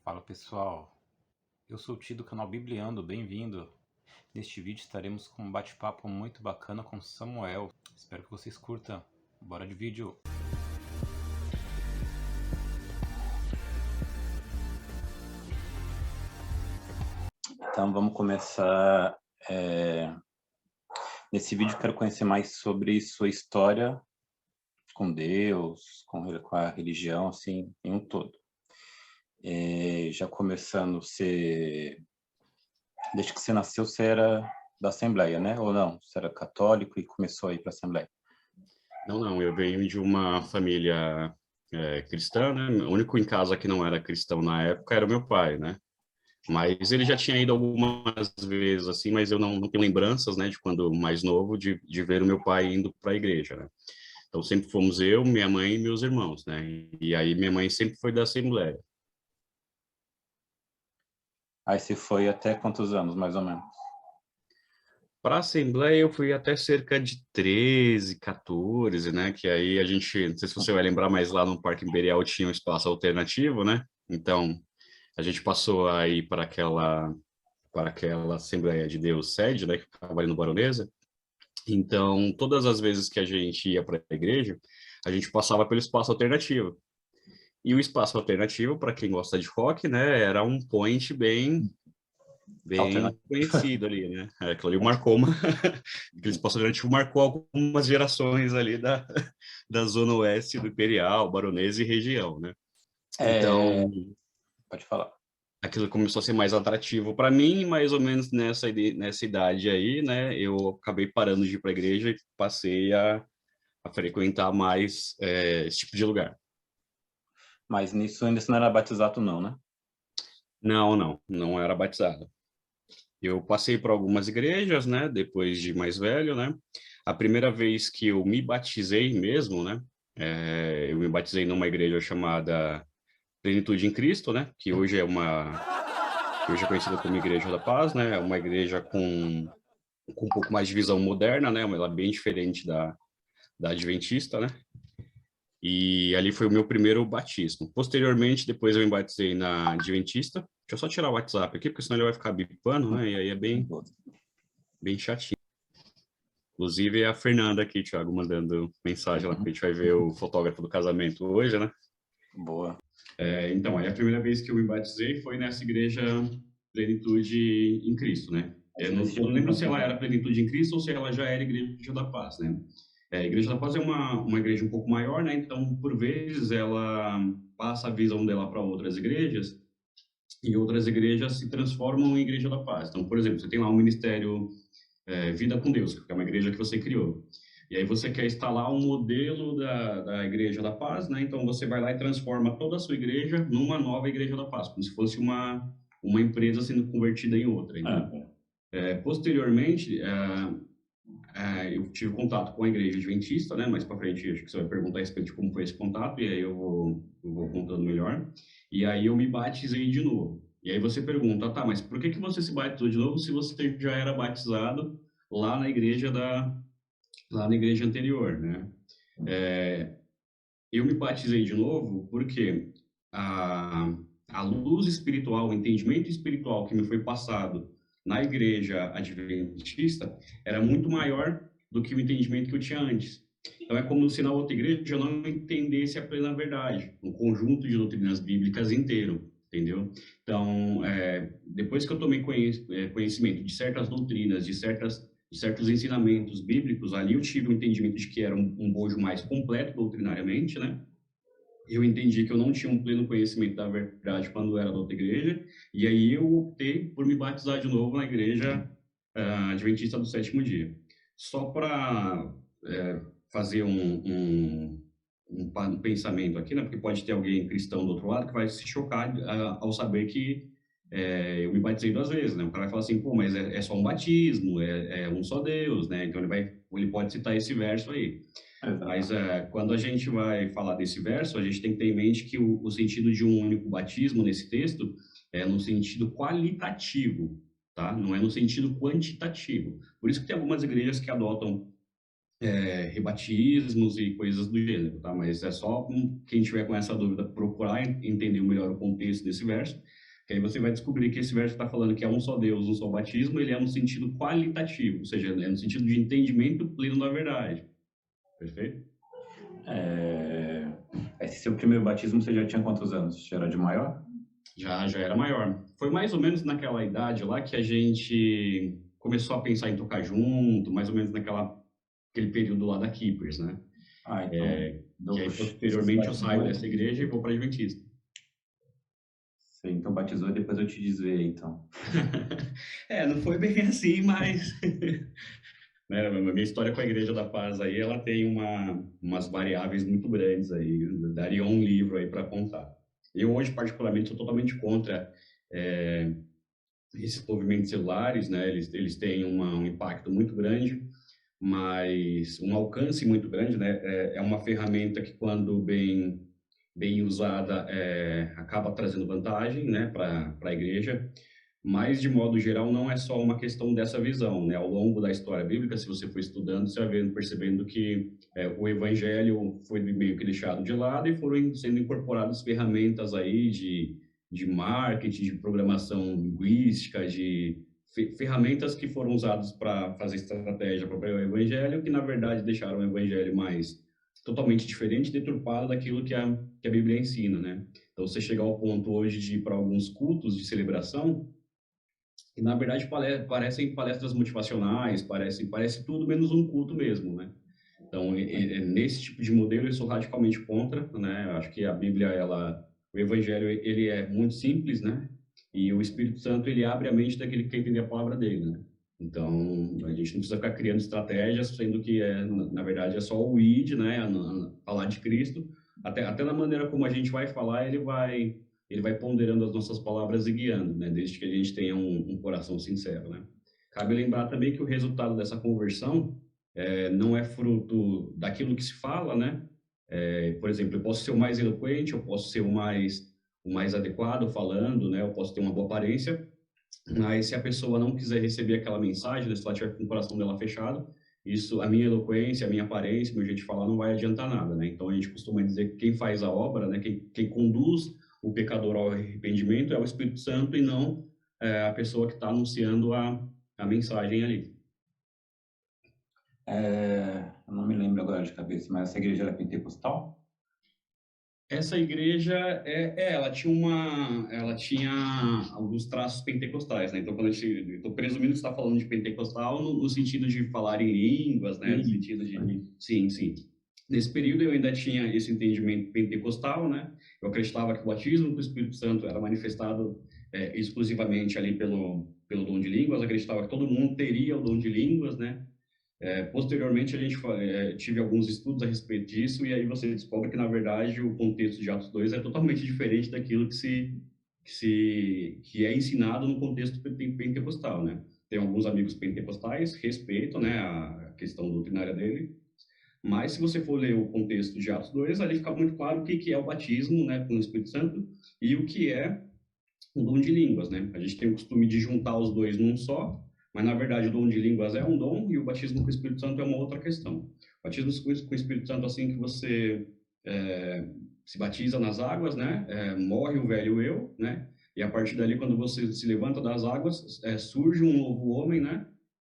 Fala pessoal, eu sou o Ti do canal Bibliando, bem-vindo. Neste vídeo estaremos com um bate-papo muito bacana com Samuel. Espero que vocês curtam. Bora de vídeo! Então vamos começar. Nesse vídeo quero conhecer mais sobre sua história com Deus, com a religião, assim, em um todo. Já começando, desde que você nasceu, você era da Assembleia, né? Ou não? Você era católico e começou a ir para a Assembleia? Não, eu venho de uma família cristã, né? O único em casa que não era cristão na época era o meu pai, né? Mas ele já tinha ido algumas vezes, assim, mas eu não tenho lembranças, né, de quando mais novo, de ver o meu pai indo para a igreja, né? Então sempre fomos eu, minha mãe e meus irmãos, né? E aí minha mãe sempre foi da Assembleia. Aí você foi até quantos anos, mais ou menos? Para a Assembleia eu fui até cerca de 13, 14, né? Que aí a gente, não sei se você vai lembrar, mas lá no Parque Imperial tinha um espaço alternativo, né? Então a gente passou aí para aquela Assembleia de Deus sede, né, que ficava ali no Baronesa. Então, todas as vezes que a gente ia para a igreja, a gente passava pelo espaço alternativo. E o espaço alternativo, para quem gosta de rock, né, era um point bem Alternativo. conhecido ali, né? Aquilo ali marcou aquele espaço alternativo marcou algumas gerações ali da Zona Oeste do Imperial, Baronesa e região, né? É, Então, pode falar. aquilo começou a ser mais atrativo para mim, mais ou menos nessa idade aí, né? Eu acabei parando de ir para a igreja e passei a frequentar mais esse tipo de lugar. Mas nisso ainda você não era batizado, não, né? Não era batizado. Eu passei por algumas igrejas, né? Depois de mais velho, né? A primeira vez que eu me batizei mesmo, né? Eu me batizei numa igreja chamada Plenitude em Cristo, né? Que hoje é conhecida como Igreja da Paz, né? É uma igreja com um pouco mais de visão moderna, né? Ela é bem diferente da Adventista, né? E ali foi o meu primeiro batismo. Posteriormente, depois eu me batizei na Adventista. Deixa eu só tirar o WhatsApp aqui, porque senão ele vai ficar bipando, né? E aí é bem chatinho. Inclusive, é a Fernanda aqui, Thiago, mandando mensagem lá, porque a gente vai ver o fotógrafo do casamento hoje, né? Boa. Então, aí a primeira vez que eu me batizei foi nessa igreja Plenitude em Cristo, né? Eu não lembro se ela era Plenitude em Cristo ou se ela já era Igreja da Paz, né? A Igreja da Paz é uma igreja um pouco maior, né? Então, por vezes, ela passa a visão dela para outras igrejas e outras igrejas se transformam em Igreja da Paz. Então, por exemplo, você tem lá um ministério Vida com Deus, que é uma igreja que você criou. E aí você quer instalar um modelo da Igreja da Paz, né? Então você vai lá e transforma toda a sua igreja numa nova Igreja da Paz, como se fosse uma empresa sendo convertida em outra, né? Posteriormente, eu tive contato com a Igreja Adventista, né? Mais para frente, acho que você vai perguntar a respeito de como foi esse contato, e aí eu vou contando melhor. E aí eu me batizei de novo. E aí você pergunta, tá, mas por que você se batizou de novo se você já era batizado lá na igreja lá na igreja anterior, né? É, eu me batizei de novo porque a, a luz espiritual, o entendimento espiritual que me foi passado na igreja adventista era muito maior do que o entendimento que eu tinha antes. Então é como se na outra igreja eu não entendesse a plena verdade, um conjunto de doutrinas bíblicas inteiro, entendeu? Então, depois que eu tomei conhecimento de certas doutrinas, de certos ensinamentos bíblicos, ali eu tive o entendimento de que era um bojo mais completo doutrinariamente, né? Eu entendi que eu não tinha um pleno conhecimento da verdade quando era da outra igreja, e aí eu optei por me batizar de novo na igreja Adventista do Sétimo Dia. Só para fazer um pensamento aqui, né? Porque pode ter alguém cristão do outro lado que vai se chocar ao saber que eu me batizei duas vezes, né? O cara vai falar assim, pô, mas é só um batismo, é um só Deus, né? Então ele pode citar esse verso aí. Mas Exato. quando a gente vai falar desse verso, a gente tem que ter em mente que o sentido de um único batismo nesse texto é no sentido qualitativo, tá? Não é no sentido quantitativo. Por isso que tem algumas igrejas que adotam rebatismos e coisas do gênero, tá? Mas é só quem tiver com essa dúvida procurar entender melhor o contexto desse verso, que aí você vai descobrir que esse verso está falando que é um só Deus, um só batismo, ele é no sentido qualitativo, ou seja, é no sentido de entendimento pleno da verdade. Perfeito? Esse seu primeiro batismo, você já tinha quantos anos? Já era de maior? Já era maior. Foi mais ou menos naquela idade lá que a gente começou a pensar em tocar junto, mais ou menos aquele período lá da Keepers, né? Então, Que aí posteriormente eu saio dessa igreja e vou para a Adventista. Então batizou e depois eu te desviei, então. Não foi bem assim, mas né, a minha história com a Igreja da Paz aí, ela tem umas variáveis muito grandes aí, eu daria um livro aí para contar. Eu hoje, particularmente, sou totalmente contra esses movimentos celulares, né? Eles têm um impacto muito grande, mas um alcance muito grande, né? É uma ferramenta que, quando bem usada, acaba trazendo vantagem, né, para a igreja, mas, de modo geral, não é só uma questão dessa visão, né? Ao longo da história bíblica, se você for estudando, você vai percebendo que o evangelho foi meio que deixado de lado e foram sendo incorporadas ferramentas aí de marketing, de programação linguística, de ferramentas que foram usadas para fazer estratégia para o evangelho, que, na verdade, deixaram o evangelho mais totalmente diferente, deturpado daquilo que a Bíblia ensina, né? Então, você chegar ao ponto hoje de ir para alguns cultos de celebração, que na verdade parecem palestras motivacionais, parece tudo menos um culto mesmo, né? Então, nesse tipo de modelo eu sou radicalmente contra, né? Eu acho que a Bíblia, o Evangelho, ele é muito simples, né? E o Espírito Santo, ele abre a mente daquele que quer entender a palavra dele, né? Então, a gente não precisa ficar criando estratégias, sendo que, na verdade, é só o id, né? Falar de Cristo. Até na maneira como a gente vai falar, ele vai ponderando as nossas palavras e guiando, né? Desde que a gente tenha um coração sincero, né? Cabe lembrar também que o resultado dessa conversão não é fruto daquilo que se fala, né? Por exemplo, eu posso ser o mais eloquente, eu posso ser o mais adequado falando, né? Eu posso ter uma boa aparência, mas se a pessoa não quiser receber aquela mensagem, né? Se ela tiver com o coração dela fechado, isso, a minha eloquência, a minha aparência, meu jeito de falar não vai adiantar nada, né? Então a gente costuma dizer que quem faz a obra, né? Quem conduz o pecador ao arrependimento é o Espírito Santo, e não a pessoa que está anunciando a mensagem ali. Eu não me lembro agora de cabeça, mas essa igreja era pentecostal? Essa igreja, ela tinha alguns traços pentecostais, né? Então, estou presumindo que você está falando de pentecostal no sentido de falar em línguas, né? No sentido de, sim, sim. Nesse período eu ainda tinha esse entendimento pentecostal, né? Eu acreditava que o batismo com o Espírito Santo era manifestado exclusivamente ali pelo dom de línguas. Eu acreditava que todo mundo teria o dom de línguas, né? Posteriormente, a gente tive alguns estudos a respeito disso, e aí você descobre que, na verdade, o contexto de Atos 2 é totalmente diferente daquilo que é ensinado no contexto pentecostal, né? Tem alguns amigos pentecostais, respeito, né, a questão doutrinária dele, mas se você for ler o contexto de Atos 2, ali fica muito claro o que é o batismo, né, com o Espírito Santo, e o que é o dom de línguas, né? A gente tem o costume de juntar os dois num só, mas, na verdade, o dom de línguas é um dom e o batismo com o Espírito Santo é uma outra questão. O batismo com o Espírito Santo, assim que você se batiza nas águas, né? Morre o velho eu, né? E a partir dali, quando você se levanta das águas, surge um novo homem, né?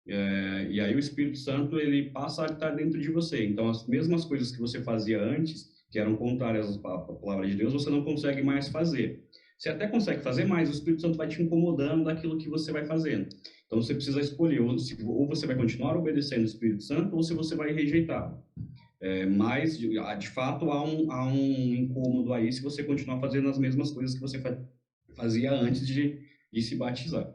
E aí o Espírito Santo, ele passa a estar dentro de você. Então, as mesmas coisas que você fazia antes, que eram contrárias à palavra de Deus, você não consegue mais fazer. Você até consegue fazer, mas o Espírito Santo vai te incomodando daquilo que você vai fazendo. Então, você precisa escolher, ou você vai continuar obedecendo o Espírito Santo, ou se você vai rejeitá-lo. Mas, de fato, há um incômodo aí se você continuar fazendo as mesmas coisas que você fazia antes de se batizar.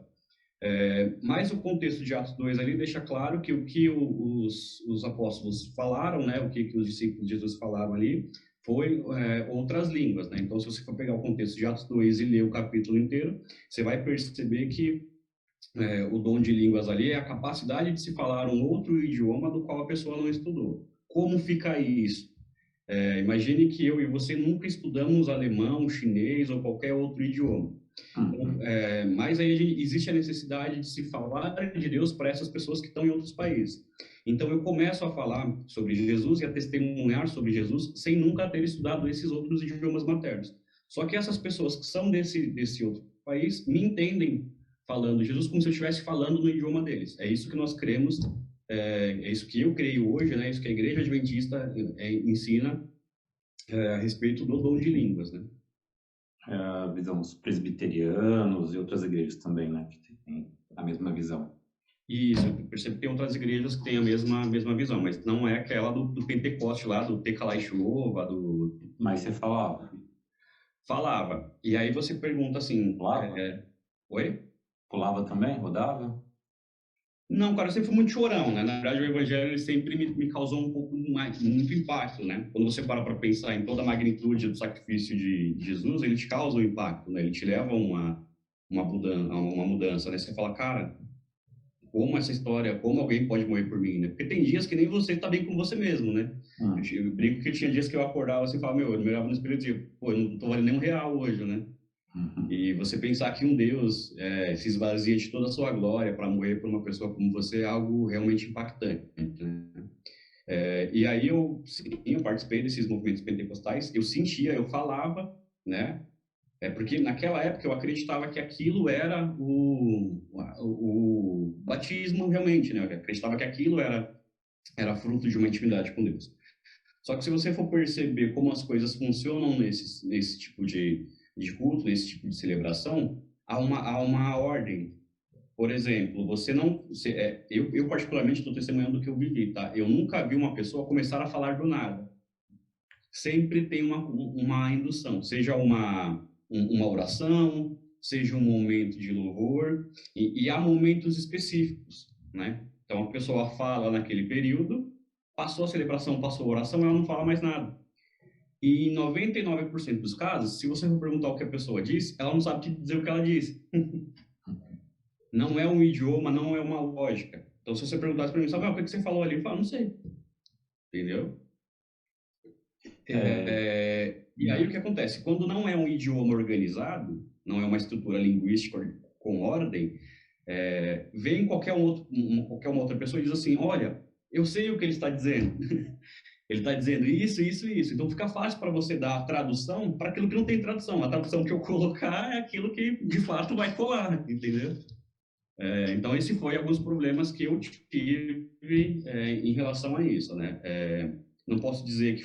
Mas o contexto de Atos 2 ali deixa claro que o que os apóstolos falaram, né, o que os discípulos de Jesus falaram ali, foi outras línguas, né? Então, se você for pegar o contexto de Atos 2 e ler o capítulo inteiro, você vai perceber que o dom de línguas ali é a capacidade de se falar um outro idioma do qual a pessoa não estudou. Como fica isso? Imagine que eu e você nunca estudamos alemão, chinês ou qualquer outro idioma. Uhum. Mas aí existe a necessidade de se falar de Deus para essas pessoas que estão em outros países. Então eu começo a falar sobre Jesus e a testemunhar sobre Jesus sem nunca ter estudado esses outros idiomas maternos. Só que essas pessoas que são desse outro país me entendem falando Jesus como se eu estivesse falando no idioma deles. É isso que nós cremos, é isso que eu creio hoje, né? É isso que a Igreja Adventista ensina a respeito do dom de línguas, né? A visão dos presbiterianos e outras igrejas também, né, que tem a mesma visão. Isso, eu percebo que tem outras igrejas que têm a mesma visão, mas não é aquela do Pentecoste lá, do Tecalá e Chuva, Mas você falava? Falava. E aí você pergunta assim... Pulava? Oi? Pulava também? Rodava? Não, cara, eu sempre fui muito chorão, né? Na verdade, o evangelho ele sempre me causou um pouco muito impacto, né? Quando você para pensar em toda a magnitude do sacrifício de Jesus, ele te causa um impacto, né? Ele te leva a uma mudança, né? Você fala, cara, como essa história, como alguém pode morrer por mim, né? Porque tem dias que nem você tá bem com você mesmo, né? Eu brinco que tinha dias que eu acordava assim e falava, meu, eu me olhava no espelho e dizia, pô, eu não tô valendo nem R$1 hoje, né? E você pensar que um Deus se esvazia de toda a sua glória para morrer por uma pessoa como você é algo realmente impactante, né? E aí eu participei desses movimentos pentecostais, eu sentia, eu falava, né? Porque naquela época eu acreditava que aquilo era o batismo realmente, né? Eu acreditava que aquilo era fruto de uma intimidade com Deus. Só que se você for perceber como as coisas funcionam nesse tipo de culto, nesse tipo de celebração, há uma ordem. Por exemplo, eu particularmente estou testemunhando do que eu vivi, tá? Eu nunca vi uma pessoa começar a falar do nada. Sempre tem uma indução, seja uma oração, seja um momento de louvor, e há momentos específicos, né? Então, a pessoa fala naquele período, passou a celebração, passou a oração, ela não fala mais nada. E em 99% dos casos, se você for perguntar o que a pessoa disse, ela não sabe dizer o que ela disse. Não é um idioma, não é uma lógica. Então, se você perguntasse para mim, Samuel, o que você falou ali? Eu falo, não sei. Entendeu? E aí o que acontece? Quando não é um idioma organizado, não é uma estrutura linguística com ordem, vem qualquer uma outra pessoa e diz assim, olha, eu sei o que ele está dizendo. Ele está dizendo isso, isso e isso. Então fica fácil para você dar a tradução para aquilo que não tem tradução. A tradução que eu colocar é aquilo que de fato vai colar, entendeu? Então esse foi alguns problemas que eu tive em relação a isso, né? Não posso dizer que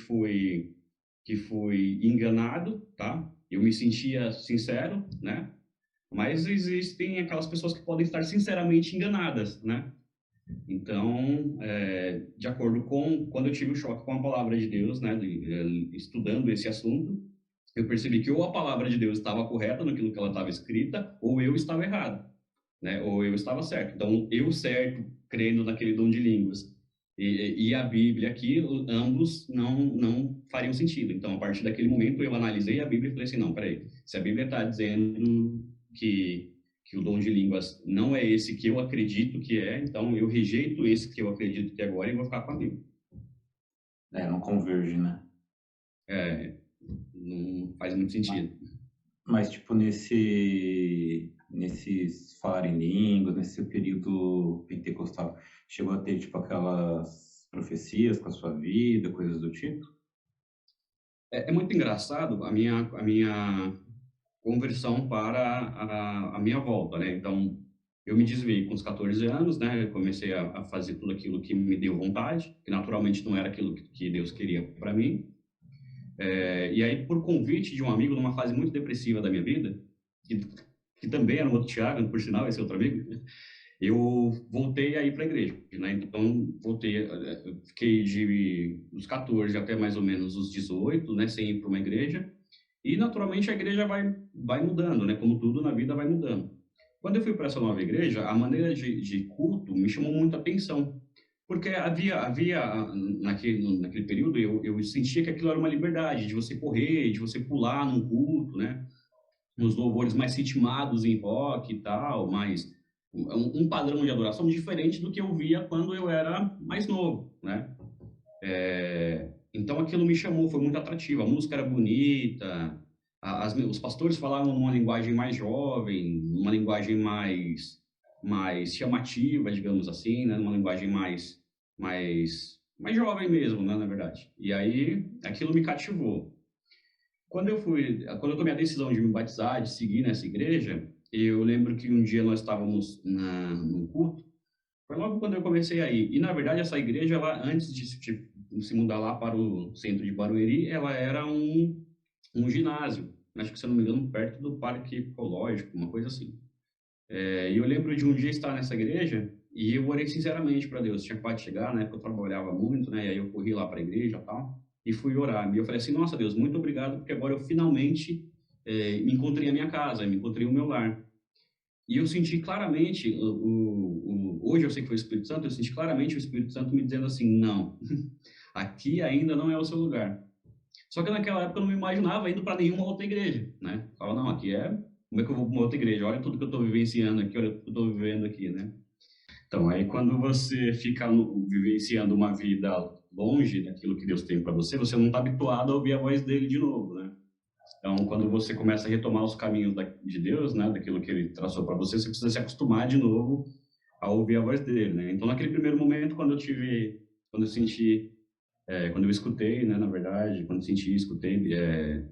fui enganado, tá? Eu me sentia sincero, né? Mas existem aquelas pessoas que podem estar sinceramente enganadas, né? Então, de acordo com quando eu tive o choque com a palavra de Deus, né, estudando esse assunto, eu percebi que ou a palavra de Deus estava correta naquilo que ela estava escrita, ou eu estava errado, né? Ou eu estava certo. Então, eu certo, crendo naquele dom de línguas, e a Bíblia aqui, ambos não fariam sentido. Então, a partir daquele momento, eu analisei a Bíblia e falei assim, não, peraí, se a Bíblia está dizendo que o dom de línguas não é esse que eu acredito que é, então eu rejeito esse que eu acredito que é agora e vou ficar com a Bíblia. Não converge, né? Não faz muito sentido. Mas tipo, nesses falar em línguas, nesse período pentecostal, chegou a ter tipo aquelas profecias com a sua vida, coisas do tipo? É muito engraçado a minha conversão para a minha volta, né? Então, eu me desviei com os 14 anos, né? Eu comecei a fazer tudo aquilo que me deu vontade, que naturalmente não era aquilo que Deus queria para mim. E aí, por convite de um amigo, numa fase muito depressiva da minha vida, que também era um outro Thiago, por sinal, esse outro amigo, eu voltei a ir para a igreja, né? Então, eu fiquei dos 14 até mais ou menos os 18, né? Sem ir para uma igreja. E, naturalmente, a igreja vai mudando, né? Como tudo na vida vai mudando. Quando eu fui para essa nova igreja, a maneira de culto me chamou muita atenção. Porque naquele período, eu sentia que aquilo era uma liberdade, de você correr, de você pular num culto, né? Nos louvores mais ritmados em rock e tal, mas um padrão de adoração diferente do que eu via quando eu era mais novo, né? Então aquilo me chamou, foi muito atrativo. A música era bonita, os pastores falavam numa linguagem mais jovem, numa linguagem mais chamativa, digamos assim, né? Numa linguagem mais jovem mesmo, né? Na verdade. E aí, aquilo me cativou. Quando eu tomei a decisão de me batizar, de seguir nessa igreja, eu lembro que um dia nós estávamos num culto, foi logo quando eu comecei a ir. E, na verdade, essa igreja, ela, antes de se mudar lá para o centro de Barueri, ela era um ginásio. Acho que, se eu não me engano, perto do Parque Ecológico, uma coisa assim. E eu lembro de um dia estar nessa igreja e eu orei sinceramente para Deus. Tinha acabado de chegar, né? Porque eu trabalhava muito, né? E aí eu corri lá para a igreja e tal, e fui orar. E eu falei assim: nossa, Deus, muito obrigado, porque agora eu finalmente me encontrei a minha casa, me encontrei o meu lar. E eu senti claramente, hoje eu sei que foi o Espírito Santo, eu senti claramente o Espírito Santo me dizendo assim: não, aqui ainda não é o seu lugar. Só que naquela época eu não me imaginava indo para nenhuma outra igreja, né? Falava, não, aqui é. Como é que eu vou para uma outra igreja? Olha tudo que eu estou vivenciando aqui, olha tudo que eu estou vivendo aqui, né? Então, aí quando você fica vivenciando uma vida longe daquilo que Deus tem para você, você não está habituado a ouvir a voz dele de novo, né? Então, quando você começa a retomar os caminhos de Deus, né, daquilo que ele traçou para você, você precisa se acostumar de novo a ouvir a voz dele, né? Então, naquele primeiro momento, quando eu senti, quando eu escutei, né, na verdade, quando eu senti, escutei,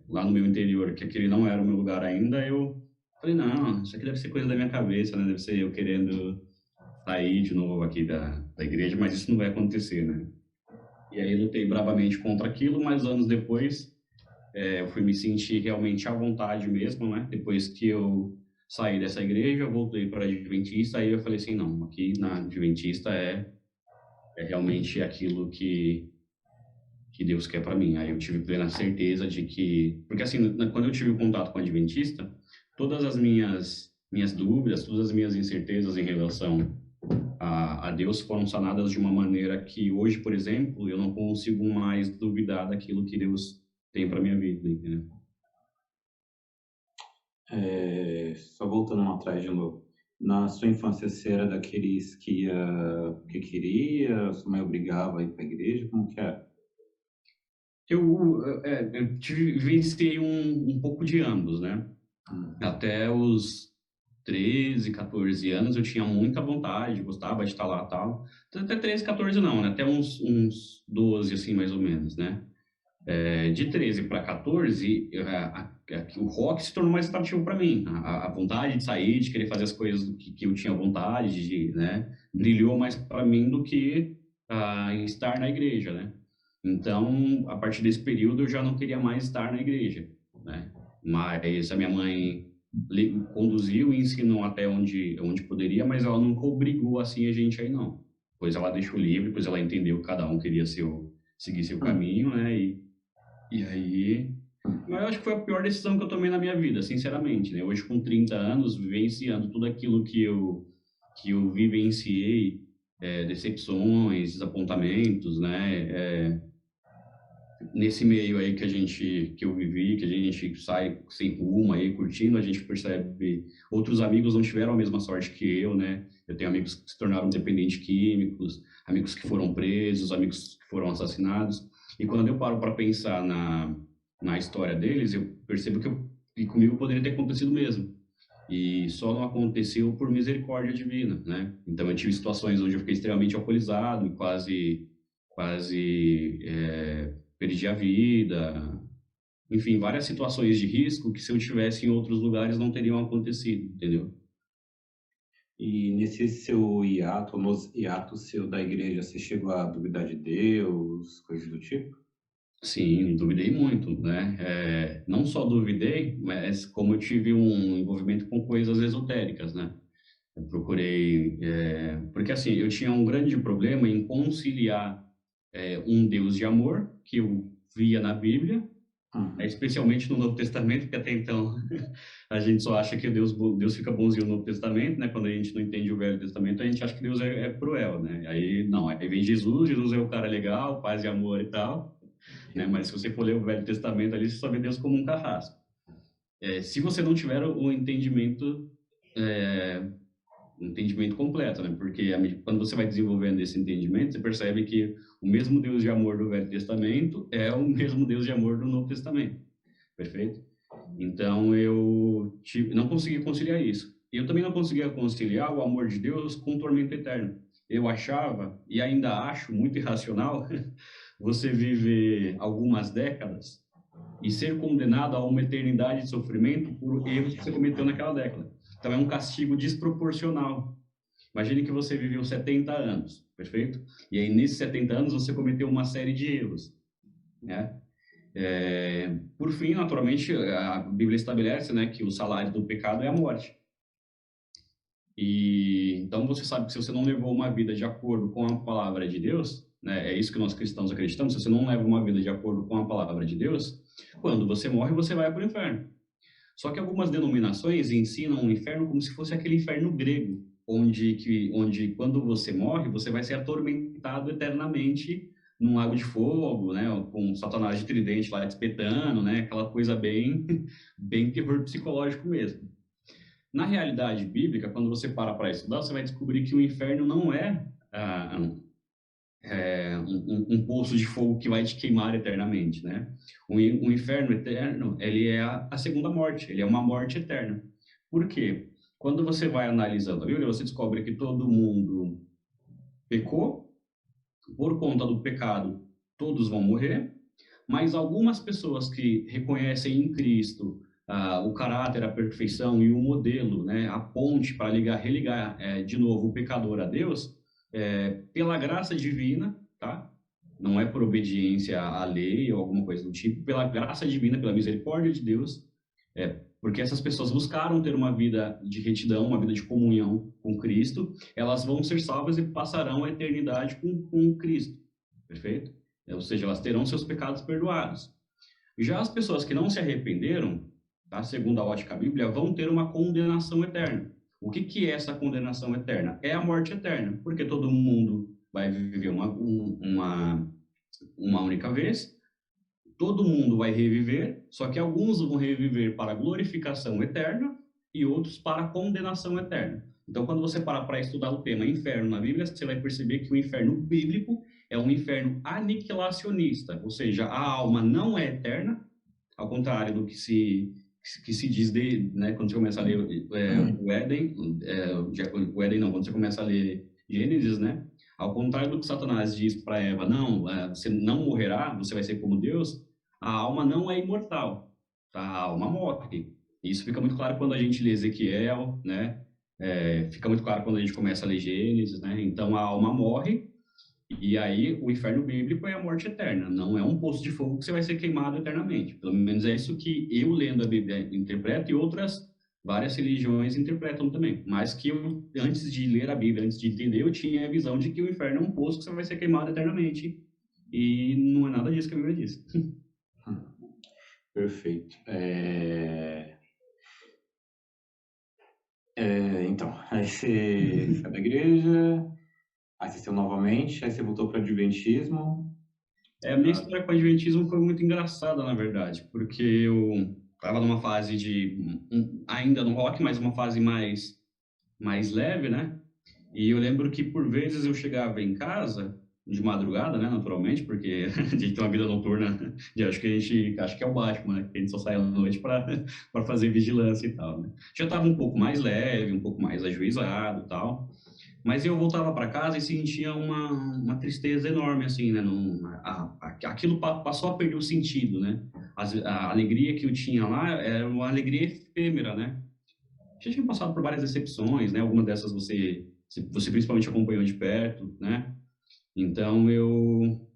lá no meu interior, que aquele não era o meu lugar ainda, eu falei, não, isso aqui deve ser coisa da minha cabeça, né? Deve ser eu querendo sair de novo aqui da igreja, mas isso não vai acontecer, né? E aí lutei bravamente contra aquilo, mas anos depois eu fui me sentir realmente à vontade mesmo, né? Depois que eu saí dessa igreja, eu voltei para a Adventista, aí eu falei assim, não, aqui na Adventista é realmente aquilo que Deus quer para mim. Aí eu tive plena certeza de que... Porque assim, quando eu tive o contato com a Adventista, todas as minhas dúvidas, todas as minhas incertezas em relação a Deus foram sanadas de uma maneira que hoje, por exemplo, eu não consigo mais duvidar daquilo que Deus tem para minha vida, entendeu? Só voltando lá atrás de novo. Na sua infância, você era daqueles que ia porque queria, sua mãe obrigava a ir para a igreja? Como que é? Eu vivenciei um pouco de ambos, né? Até os 13, 14 anos eu tinha muita vontade, gostava de estar lá e tal. Até 13, 14 não, né? Até uns 12, assim, mais ou menos, né? De 13 para 14, o rock se tornou mais atrativo para mim. A vontade de sair, de querer fazer as coisas que eu tinha vontade de, né? Brilhou mais para mim do que estar na igreja, né? Então, a partir desse período, eu já não queria mais estar na igreja, né? Mas a minha mãe conduziu e ensinou até onde poderia, mas ela nunca obrigou assim a gente aí, não. Pois ela deixou livre, pois ela entendeu que cada um queria seguir seu caminho, né? E aí... Mas eu acho que foi a pior decisão que eu tomei na minha vida, sinceramente, né? Hoje, com 30 anos, vivenciando tudo aquilo que eu vivenciei, decepções, desapontamentos, né? Nesse meio aí que eu vivi, que a gente sai sem rumo aí, curtindo, a gente percebe outros amigos não tiveram a mesma sorte que eu, né? Eu tenho amigos que se tornaram dependentes químicos, amigos que foram presos, amigos que foram assassinados. E quando eu paro para pensar na história deles, eu percebo que comigo poderia ter acontecido mesmo. E só não aconteceu por misericórdia divina, né? Então eu tive situações onde eu fiquei extremamente alcoolizado e quase perdi a vida, enfim, várias situações de risco que se eu tivesse em outros lugares não teriam acontecido, entendeu? E nesse seu hiato, nos hiatos seu da igreja, você chegou a duvidar de Deus, coisas do tipo? Sim, duvidei muito, né? Não só duvidei, mas como eu tive um envolvimento com coisas esotéricas, né? Eu procurei, porque assim, eu tinha um grande problema em conciliar um Deus de amor que eu via na Bíblia, especialmente no Novo Testamento, porque até então a gente só acha que Deus fica bonzinho no Novo Testamento, né? Quando a gente não entende o Velho Testamento, a gente acha que Deus é cruel, né? Aí não, aí vem Jesus é o cara legal, paz e amor e tal, né? Mas se você for ler o Velho Testamento ali, você só vê Deus como um carrasco. Se você não tiver o entendimento completo, né? Porque quando você vai desenvolvendo esse entendimento, você percebe que o mesmo Deus de amor do Velho Testamento é o mesmo Deus de amor do Novo Testamento. Perfeito? Então, eu não consegui conciliar isso. E eu também não conseguia conciliar o amor de Deus com o tormento eterno. Eu achava, e ainda acho muito irracional, você viver algumas décadas e ser condenado a uma eternidade de sofrimento por erros que você cometeu naquela década. Então, é um castigo desproporcional. Imagine que você viveu 70 anos, perfeito? E aí, nesses 70 anos, você cometeu uma série de erros, né? Por fim, naturalmente, a Bíblia estabelece, né, que o salário do pecado é a morte. E então você sabe que se você não levou uma vida de acordo com a palavra de Deus, né, é isso que nós cristãos acreditamos, se você não leva uma vida de acordo com a palavra de Deus, quando você morre, você vai para o inferno. Só que algumas denominações ensinam o inferno como se fosse aquele inferno grego, onde quando você morre, você vai ser atormentado eternamente num lago de fogo, né, com Satanás de tridente lá te espetando, né, aquela coisa bem, bem terror psicológico mesmo. Na realidade bíblica, quando você para estudar, você vai descobrir que o inferno não é, um poço de fogo que vai te queimar eternamente, né? O inferno eterno, ele é a segunda morte, ele é uma morte eterna. Por quê? Quando você vai analisando a Bíblia, você descobre que todo mundo pecou, por conta do pecado, todos vão morrer, mas algumas pessoas que reconhecem em Cristo o caráter, a perfeição e o modelo, né, a ponte para religar de novo o pecador a Deus, pela graça divina, tá? Não é por obediência à lei ou alguma coisa do tipo, pela graça divina, pela misericórdia de Deus, porque essas pessoas buscaram ter uma vida de retidão, uma vida de comunhão com Cristo, elas vão ser salvas e passarão a eternidade com Cristo, perfeito? Ou seja, elas terão seus pecados perdoados. Já as pessoas que não se arrependeram, tá, segundo a ótica bíblica, vão ter uma condenação eterna. O que é essa condenação eterna? É a morte eterna, porque todo mundo vai viver uma única vez, todo mundo vai reviver, só que alguns vão reviver para a glorificação eterna e outros para a condenação eterna. Então, quando você parar para estudar o tema inferno na Bíblia, você vai perceber que o inferno bíblico é um inferno aniquilacionista, ou seja, a alma não é eterna, ao contrário do que se diz, né, quando você começa a ler o Éden, o Éden não, quando você começa a ler Gênesis, né? Ao contrário do que Satanás diz para Eva, não, você não morrerá, você vai ser como Deus, a alma não é imortal, tá? A alma morre. Isso fica muito claro quando a gente lê Ezequiel, né? Fica muito claro quando a gente começa a ler Gênesis, né? Então a alma morre, e aí o inferno bíblico é a morte eterna, não é um poço de fogo que você vai ser queimado eternamente. Pelo menos é isso que eu, lendo a Bíblia, interpreto e outras várias religiões interpretam também. Mas que eu, antes de ler a Bíblia, antes de entender, eu tinha a visão de que o inferno é um poço que você vai ser queimado eternamente. E não é nada disso que a Bíblia diz. Perfeito. Então, aí você sai da igreja, aí você saiu novamente, aí você voltou para o Adventismo. A minha história com o Adventismo foi muito engraçada, na verdade, porque eu estava numa fase ainda no rock, mas uma fase mais leve, né? E eu lembro que por vezes eu chegava em casa de madrugada, né, naturalmente, porque a gente tem uma vida noturna, acho que é o Batman, né, que a gente só sai à noite para fazer vigilância e tal, né? Já estava um pouco mais leve, um pouco mais ajuizado e tal. Mas eu voltava para casa e sentia uma tristeza enorme, assim, né? Aquilo passou a perder o sentido, né? A alegria que eu tinha lá era uma alegria efêmera, né? Já tinha passado por várias decepções, né? Algumas dessas você principalmente acompanhou de perto, né? Então eu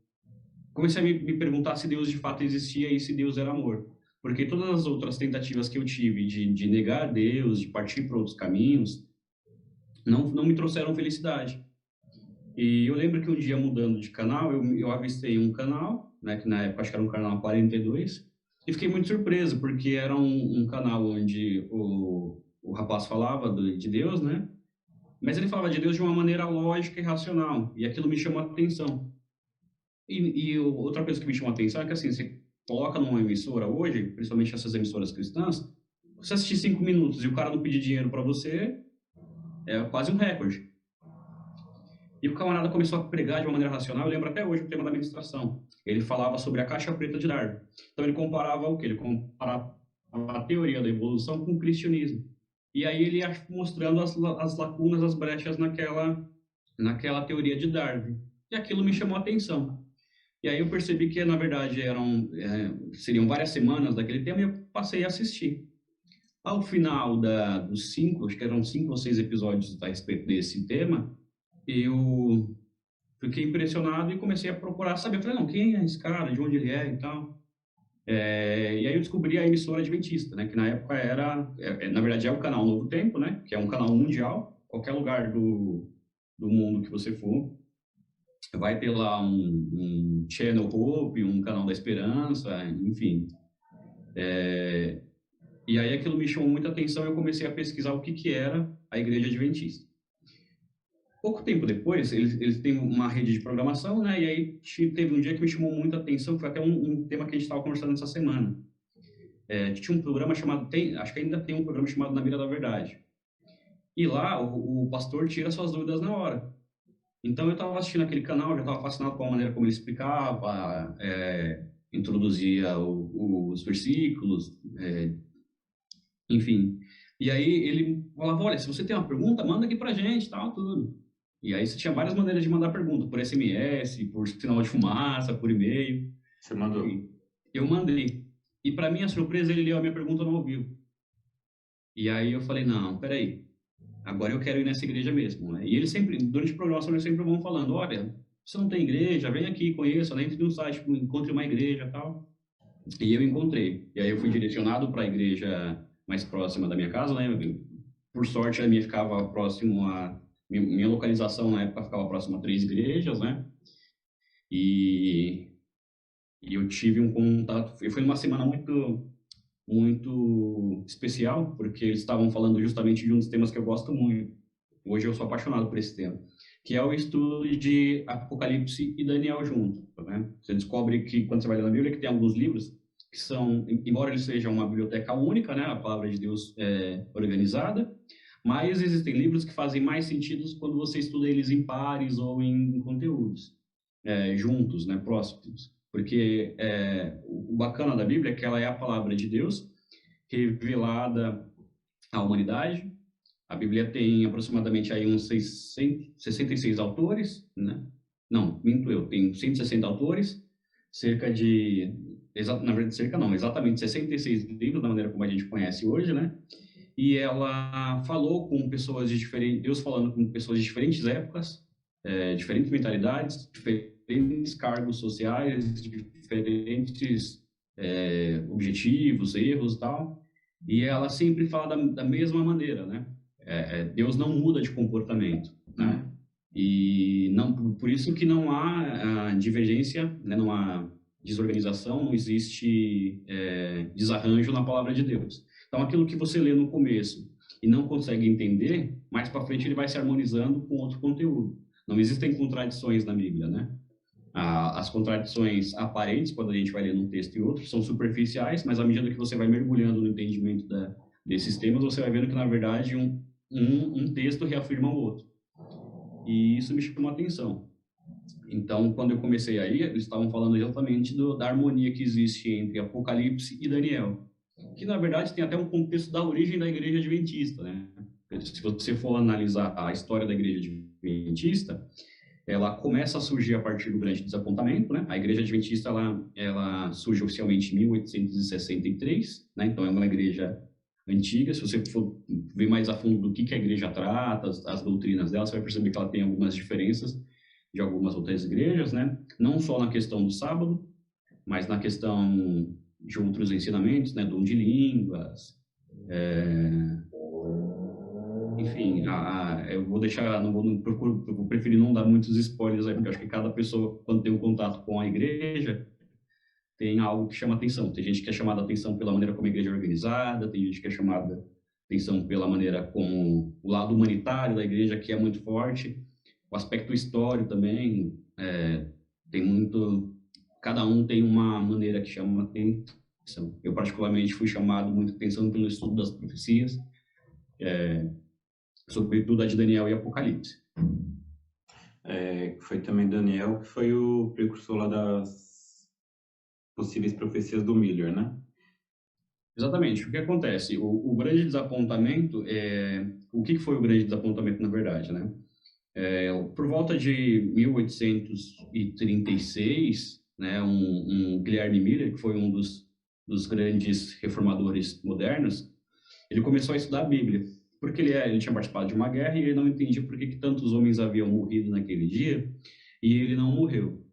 comecei a me perguntar se Deus de fato existia e se Deus era amor. Porque todas as outras tentativas que eu tive de negar Deus, de partir para outros caminhos, não me trouxeram felicidade. E eu lembro que um dia, mudando de canal, eu avistei um canal, né, que na época acho que era um canal 42, e fiquei muito surpreso, porque era um canal onde o rapaz falava de Deus, né? Mas ele falava de Deus de uma maneira lógica e racional, e aquilo me chamou a atenção. E outra coisa que me chamou a atenção é que, assim, você coloca numa emissora hoje, principalmente essas emissoras cristãs, você assistir 5 minutos e o cara não pedir dinheiro para você, é quase um recorde. E o camarada começou a pregar de uma maneira racional, eu lembro até hoje o tema da ministração. Ele falava sobre a caixa preta de Darwin. Então ele comparava o quê? Ele comparava a teoria da evolução com o cristianismo. E aí ele ia mostrando as lacunas, as brechas naquela teoria de Darwin. E aquilo me chamou a atenção. E aí eu percebi que, na verdade, seriam várias semanas daquele tema e eu passei a assistir. Ao final dos 5, acho que eram 5 ou 6 episódios a respeito desse tema, eu fiquei impressionado e comecei a procurar saber. Eu falei, não, quem é esse cara, de onde ele é e tal. E aí eu descobri a emissora adventista, né, que na época na verdade é o canal Novo Tempo, né, que é um canal mundial, qualquer lugar do mundo que você for, vai ter lá um Channel Hope, um canal da Esperança, enfim. E aí aquilo me chamou muita atenção e eu comecei a pesquisar o que era a Igreja Adventista. Pouco tempo depois, eles têm uma rede de programação, né? E aí teve um dia que me chamou muita atenção, que foi até um tema que a gente estava conversando essa semana. Tinha um programa chamado, acho que ainda tem um programa chamado Na Mira da Verdade. E lá o pastor tira suas dúvidas na hora. Então eu estava assistindo aquele canal, já estava fascinado com a maneira como ele explicava, introduzia os versículos, enfim. E aí ele falava, olha, se você tem uma pergunta, manda aqui pra gente, tal, tudo. E aí você tinha várias maneiras de mandar pergunta, por SMS, por sinal de fumaça, por e-mail. Você mandou? Enfim, eu mandei. E para minha surpresa, ele leu a minha pergunta no ao vivo. E aí eu falei, não, peraí, agora eu quero ir nessa igreja mesmo, né? E eles sempre, durante a programação, eles sempre vão falando, olha, você não tem igreja, vem aqui, conheça, né? Entre no site, encontre uma igreja e tal. E eu encontrei. E aí eu fui direcionado para a igreja mais próxima da minha casa, né? Por sorte, a minha ficava próximo a... Minha localização na época ficava próxima a 3 igrejas, né? E eu tive um contato... Foi uma semana muito especial, porque eles estavam falando justamente de um dos temas que eu gosto muito. Hoje eu sou apaixonado por esse tema, que é o estudo de Apocalipse e Daniel junto, né? Você descobre que, quando você vai ler na Bíblia, que tem alguns livros que são, embora eles sejam uma biblioteca única, né, a palavra de Deus organizada, mas existem livros que fazem mais sentido quando você estuda eles em pares ou em conteúdos, juntos, né, próximos. Porque o bacana da Bíblia é que ela é a palavra de Deus revelada à humanidade. A Bíblia tem aproximadamente aí uns 66 autores, né? Não, minto eu, tem 160 autores, na verdade, exatamente 66 livros, da maneira como a gente conhece hoje, né? E ela falou com pessoas Deus falando com pessoas de diferentes épocas, diferentes mentalidades, diferentes cargos sociais, diferentes objetivos, erros e tal. E ela sempre fala da mesma maneira, né? Deus não muda de comportamento, né? E não, por isso que não há divergência, né? Não há desorganização, não existe desarranjo na palavra de Deus. Então, aquilo que você lê no começo e não consegue entender, mais para frente ele vai se harmonizando com outro conteúdo. Não existem contradições na Bíblia, né? As contradições aparentes, quando a gente vai lendo um texto e outro, são superficiais, mas à medida que você vai mergulhando no entendimento desses temas, você vai vendo que, na verdade, um texto reafirma o outro. E isso me chamou a atenção. Então, quando eu comecei aí, eles estavam falando exatamente da harmonia que existe entre Apocalipse e Daniel, que, na verdade, tem até um contexto da origem da Igreja Adventista, né? Se você for analisar a história da Igreja Adventista, ela começa a surgir a partir do Grande Desapontamento, né? A Igreja Adventista, ela surge oficialmente em 1863, né? Então, é uma igreja antiga. Se você for ver mais a fundo do que a igreja trata, as doutrinas dela, você vai perceber que ela tem algumas diferenças de algumas outras igrejas, né? Não só na questão do sábado, mas na questão de outros ensinamentos, né? Dom de línguas, enfim, eu vou deixar, vou preferir não dar muitos spoilers aí, porque eu acho que cada pessoa, quando tem um contato com a igreja, tem algo que chama atenção. Tem gente que é chamada atenção pela maneira como a igreja é organizada, tem gente que é chamada atenção pela maneira como o lado humanitário da igreja, que é muito forte, o aspecto histórico também, tem muito... Cada um tem uma maneira que chama atenção. Eu, particularmente, fui chamado muita atenção pelo estudo das profecias, sobretudo a de Daniel e Apocalipse. Foi também Daniel, que foi o precursor lá das possíveis profecias do Miller, né? Exatamente. O que acontece? O grande desapontamento o que foi o grande desapontamento, na verdade, né? Por volta de 1836, né, um Guilherme Miller, que foi um dos grandes reformadores modernos, ele começou a estudar a Bíblia, porque ele tinha participado de uma guerra e ele não entendia por que tantos homens haviam morrido naquele dia e ele não morreu.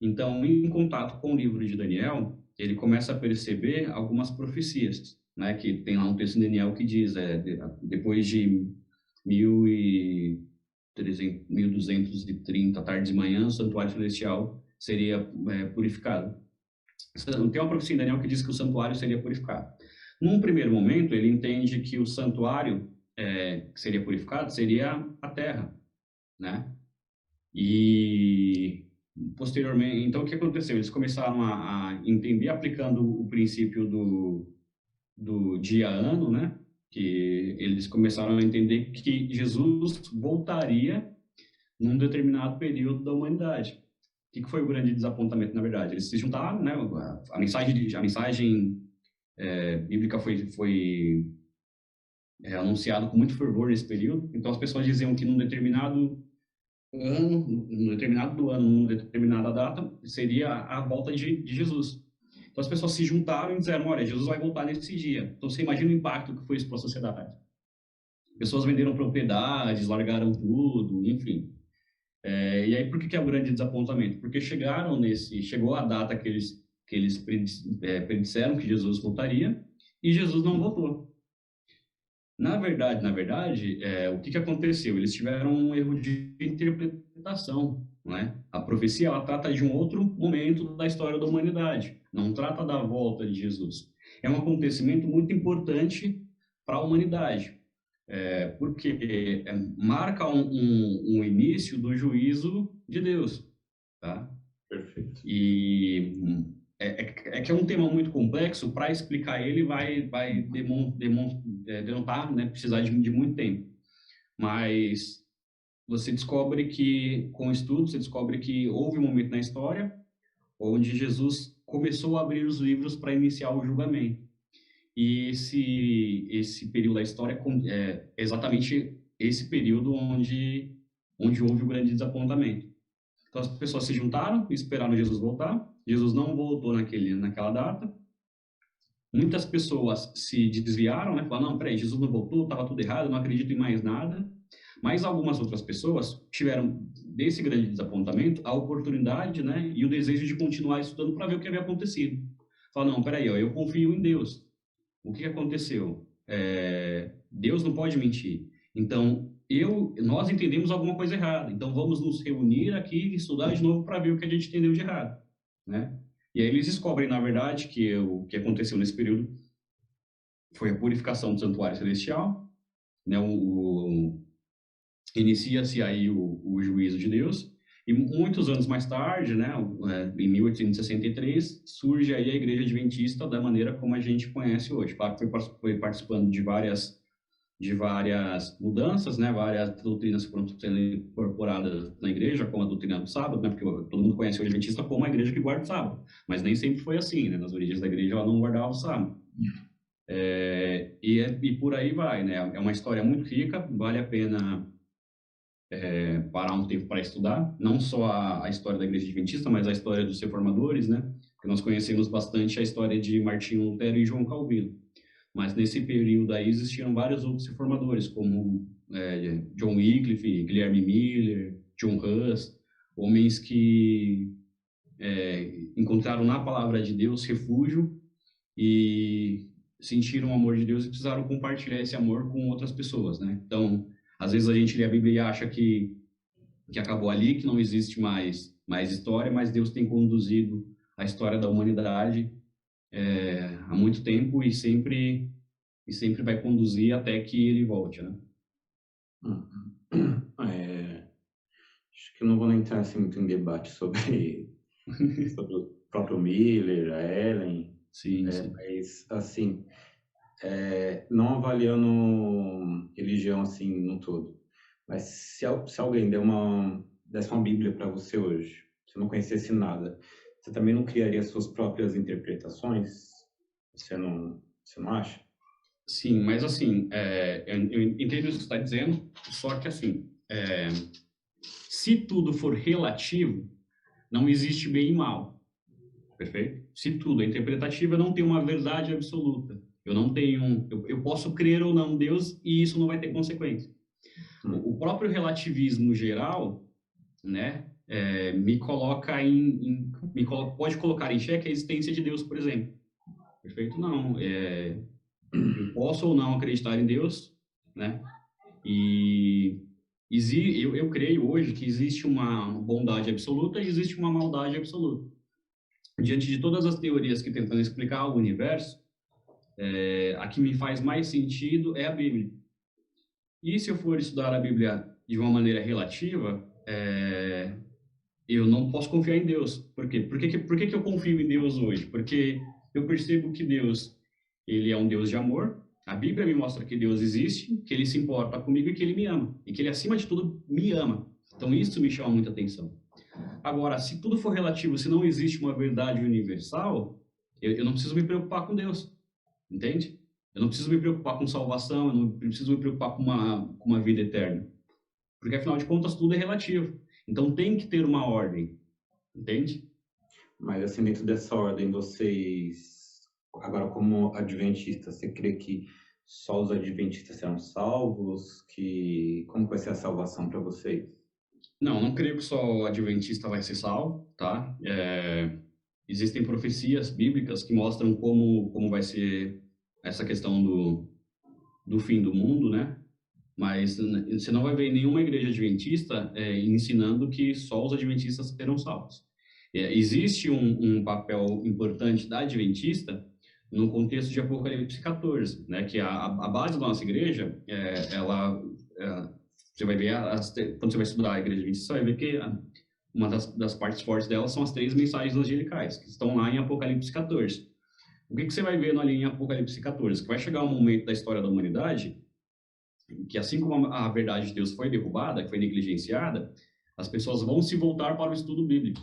Então, em contato com o livro de Daniel, ele começa a perceber algumas profecias, né, que tem lá um texto em Daniel que diz, depois de 1230 tardes e manhã, o santuário celestial seria purificado. Tem uma profecia em Daniel que diz que o santuário seria purificado. Num primeiro momento, ele entende que o santuário que seria purificado seria a terra, né? E posteriormente, então o que aconteceu? Eles começaram a entender aplicando o princípio do dia-ano, né? Que eles começaram a entender que Jesus voltaria num determinado período da humanidade. O que foi o grande desapontamento, na verdade? Eles se juntaram, né? A mensagem bíblica foi anunciada com muito fervor nesse período. Então as pessoas diziam que num determinado ano, numa determinada data, seria a volta de Jesus. Então as pessoas se juntaram e disseram, olha, Jesus vai voltar nesse dia. Então você imagina o impacto que foi isso para a sociedade. Pessoas venderam propriedades, largaram tudo, enfim. E aí por que é o grande desapontamento? Porque chegou a data que eles predisseram que Jesus voltaria e Jesus não voltou. Na verdade, o que aconteceu? Eles tiveram um erro de interpretação, não é? A profecia, ela trata de um outro momento da história da humanidade, não trata da volta de Jesus. É um acontecimento muito importante para a humanidade, porque marca um início do juízo de Deus, tá? Perfeito. E que é um tema muito complexo, para explicar ele vai denotar, né, precisar de muito tempo. Mas você descobre que, com o estudo, você descobre que houve um momento na história onde Jesus começou a abrir os livros para iniciar o julgamento. E esse período da história é exatamente esse período onde houve o grande desapontamento. Então, as pessoas se juntaram e esperaram Jesus voltar. Jesus não voltou naquela data. Muitas pessoas se desviaram, né? Falaram, não, peraí, Jesus não voltou, estava tudo errado, não acredito em mais nada. Mas algumas outras pessoas tiveram, desse grande desapontamento, a oportunidade, né? E o desejo de continuar estudando para ver o que havia acontecido. Falaram, não, peraí, eu confio em Deus. O que aconteceu? Deus não pode mentir. Então, nós entendemos alguma coisa errada. Então, vamos nos reunir aqui e estudar de novo para ver o que a gente entendeu de errado, né? E aí eles descobrem, na verdade, que o que aconteceu nesse período foi a purificação do santuário celestial, né? Inicia-se aí o juízo de Deus. E muitos anos mais tarde, né, em 1863, surge aí a Igreja Adventista da maneira como a gente conhece hoje. Claro que foi participando de várias mudanças, né, várias doutrinas foram sendo incorporadas na igreja, como a doutrina do sábado, né, porque todo mundo conhece o Adventista como a igreja que guarda o sábado, mas nem sempre foi assim, né, nas origens da igreja ela não guardava o sábado. E por aí vai, né, é uma história muito rica, vale a pena parar um tempo para estudar, não só a história da Igreja Adventista, mas a história dos reformadores, né? Porque nós conhecemos bastante a história de Martinho Lutero e João Calvino. Mas nesse período aí existiam vários outros reformadores, como John Wycliffe, Guilherme Miller, John Huss, homens que encontraram na palavra de Deus refúgio e sentiram o amor de Deus e precisaram compartilhar esse amor com outras pessoas, né? Então, às vezes a gente lê a Bíblia e acha que acabou ali, que não existe mais história, mas Deus tem conduzido a história da humanidade há muito tempo e sempre vai conduzir até que ele volte, né? Acho que eu não vou entrar assim, muito em debate sobre o próprio Miller, a Ellen. Sim. Mas, assim, não avaliando religião assim no todo, mas se alguém desse uma Bíblia para você hoje, você não conhecesse nada, você também não criaria suas próprias interpretações? Você Você não acha? Sim, mas assim, eu entendo isso que você está dizendo, só que assim, se tudo for relativo, não existe bem e mal, perfeito? Se tudo é interpretativo, eu não tenho uma verdade absoluta. Eu não tenho, eu posso crer ou não em Deus e isso não vai ter consequência. O próprio relativismo geral, né, me coloca pode colocar em xeque a existência de Deus, por exemplo. Perfeito? Não. Eu posso ou não acreditar em Deus, né? E eu creio hoje que existe uma bondade absoluta e existe uma maldade absoluta. Diante de todas as teorias que tentam explicar o universo, a que me faz mais sentido é a Bíblia. E se eu for estudar a Bíblia de uma maneira relativa, eu não posso confiar em Deus. Por quê? Por que eu confio em Deus hoje? Porque eu percebo que Deus, ele é um Deus de amor. A Bíblia me mostra que Deus existe, que ele se importa comigo e que ele me ama. E que ele, acima de tudo, me ama. Então, isso me chama muita atenção. Agora, se tudo for relativo, se não existe uma verdade universal, eu não preciso me preocupar com Deus. Entende? Eu não preciso me preocupar com salvação, eu não preciso me preocupar com uma vida eterna. Porque, afinal de contas, tudo é relativo. Então, tem que ter uma ordem. Entende? Mas, assim, dentro dessa ordem, vocês, agora como adventistas, você crê que só os adventistas serão salvos? Como vai ser a salvação para vocês? Não creio que só o adventista vai ser salvo, tá? Existem profecias bíblicas que mostram como vai ser essa questão do fim do mundo, né? Mas você não vai ver nenhuma igreja adventista ensinando que só os adventistas serão salvos. Existe um papel importante da adventista no contexto de Apocalipse 14, né? Que a base da nossa igreja, você vai ver, quando você vai estudar a igreja adventista, você vai ver que uma das partes fortes dela são as 3 mensagens angelicais, que estão lá em Apocalipse 14. O que você vai ver ali em Apocalipse 14? Que vai chegar um momento da história da humanidade que, assim como a verdade de Deus foi derrubada, que foi negligenciada, as pessoas vão se voltar para o estudo bíblico.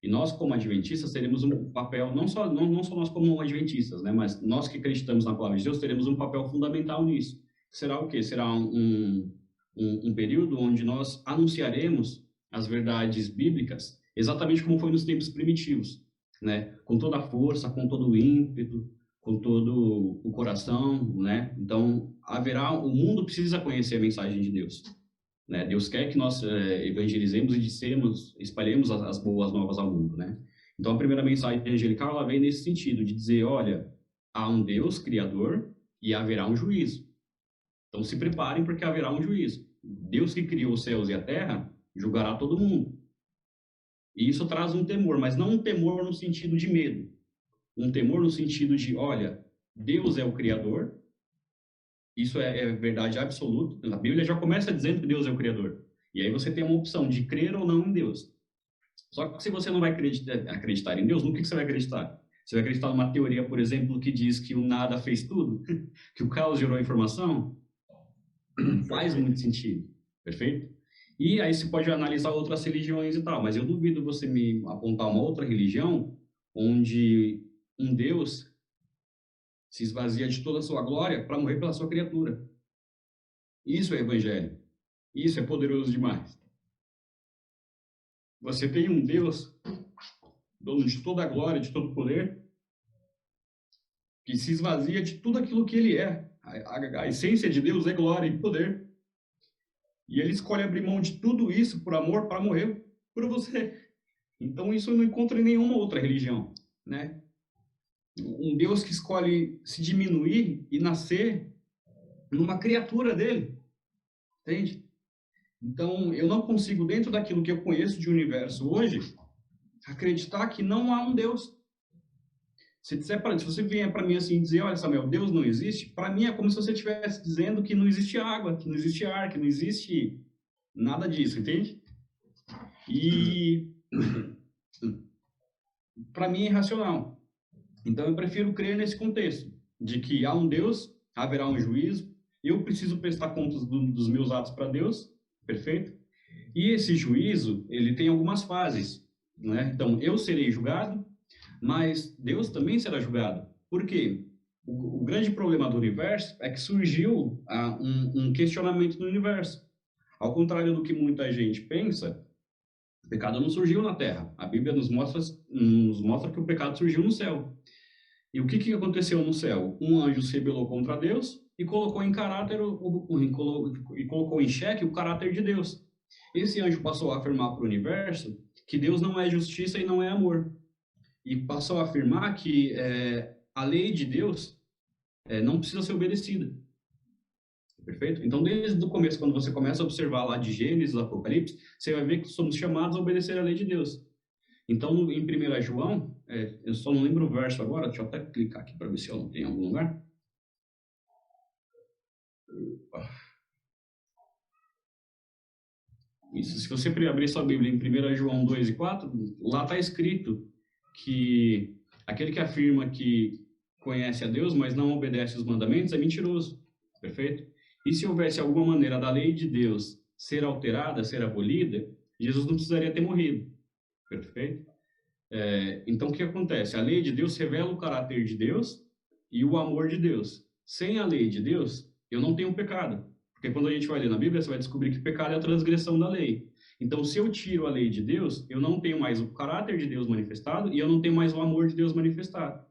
E nós, como adventistas, teremos um papel, não só nós como adventistas, né, mas nós que acreditamos na palavra de Deus, teremos um papel fundamental nisso. Será o quê? Será um período onde nós anunciaremos as verdades bíblicas exatamente como foi nos tempos primitivos, né? Com toda a força, com todo o ímpeto, com todo o coração, né? Então, o mundo precisa conhecer a mensagem de Deus, né? Deus quer que nós evangelizemos e espalhemos as boas novas ao mundo, né? Então, a primeira mensagem angelical, ela vem nesse sentido, de dizer, olha, há um Deus criador e haverá um juízo. Então, se preparem porque haverá um juízo. Deus que criou os céus e a terra julgará todo mundo. E isso traz um temor, mas não um temor no sentido de medo. Um temor no sentido de, olha, Deus é o Criador, isso é verdade absoluta. A Bíblia já começa dizendo que Deus é o Criador. E aí você tem uma opção de crer ou não em Deus. Só que se você não vai acreditar em Deus, no que você vai acreditar? Você vai acreditar numa teoria, por exemplo, que diz que o nada fez tudo? Que o caos gerou a informação? Não faz muito sentido, perfeito? E aí você pode analisar outras religiões e tal, mas eu duvido você me apontar uma outra religião onde um Deus se esvazia de toda a sua glória para morrer pela sua criatura. Isso é evangelho. Isso é poderoso demais. Você tem um Deus, dono de toda a glória, de todo o poder, que se esvazia de tudo aquilo que ele é. A essência de Deus é glória e poder. E ele escolhe abrir mão de tudo isso por amor para morrer por você. Então isso eu não encontro em nenhuma outra religião, né? Um Deus que escolhe se diminuir e nascer numa criatura dele, entende? Então eu não consigo, dentro daquilo que eu conheço de universo hoje, acreditar que não há um Deus. Se você vier para mim assim dizer, olha, Samuel, Deus não existe, para mim é como se você estivesse dizendo que não existe água, que não existe ar, que não existe nada disso, entende? E para mim é irracional. Então eu prefiro crer nesse contexto, de que há um Deus, haverá um juízo, eu preciso prestar contas dos meus atos para Deus, perfeito? E esse juízo, ele tem algumas fases, né? Então eu serei julgado, mas Deus também será julgado. Por quê? o grande problema do universo é que surgiu um questionamento no universo. Ao contrário do que muita gente pensa, o pecado não surgiu na Terra. A Bíblia nos mostra que o pecado surgiu no céu. E o que aconteceu no céu? Um anjo se rebelou contra Deus e colocou em caráter e colocou em xeque o caráter de Deus. Esse anjo passou a afirmar para o universo que Deus não é justiça e não é amor. E passou a afirmar que a lei de Deus não precisa ser obedecida. Perfeito? Então, desde o começo, quando você começa a observar lá de Gênesis, Apocalipse, você vai ver que somos chamados a obedecer a lei de Deus. Então, em 1 João, eu só não lembro o verso agora, deixa eu até clicar aqui para ver se eu não tenho em algum lugar. Isso, se você abrir sua Bíblia em 1 João 2 e 4, lá está escrito que aquele que afirma que conhece a Deus, mas não obedece os mandamentos, é mentiroso. Perfeito? E se houvesse alguma maneira da lei de Deus ser alterada, ser abolida, Jesus não precisaria ter morrido. Perfeito? Então, o que acontece? A lei de Deus revela o caráter de Deus e o amor de Deus. Sem a lei de Deus, eu não tenho pecado. Porque quando a gente vai ler na Bíblia, você vai descobrir que pecado é a transgressão da lei. Então, se eu tiro a lei de Deus, eu não tenho mais o caráter de Deus manifestado e eu não tenho mais o amor de Deus manifestado.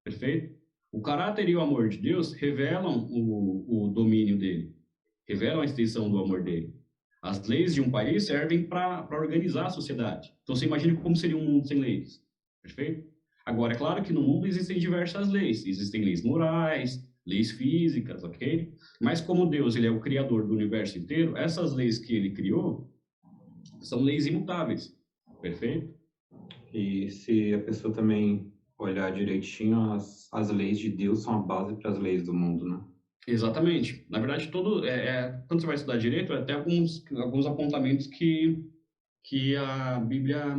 Perfeito? O caráter e o amor de Deus revelam o domínio dele, revelam a extensão do amor dele. As leis de um país servem para organizar a sociedade. Então, você imagina como seria um mundo sem leis. Perfeito? Agora, é claro que no mundo existem diversas leis. Existem leis morais, leis físicas, ok? Mas como Deus ele é o criador do universo inteiro, essas leis que ele criou são leis imutáveis. Perfeito? E se a pessoa também olhar direitinho, as leis de Deus são a base para as leis do mundo, né? Exatamente. Na verdade, quando você vai estudar direito, até alguns apontamentos que a Bíblia...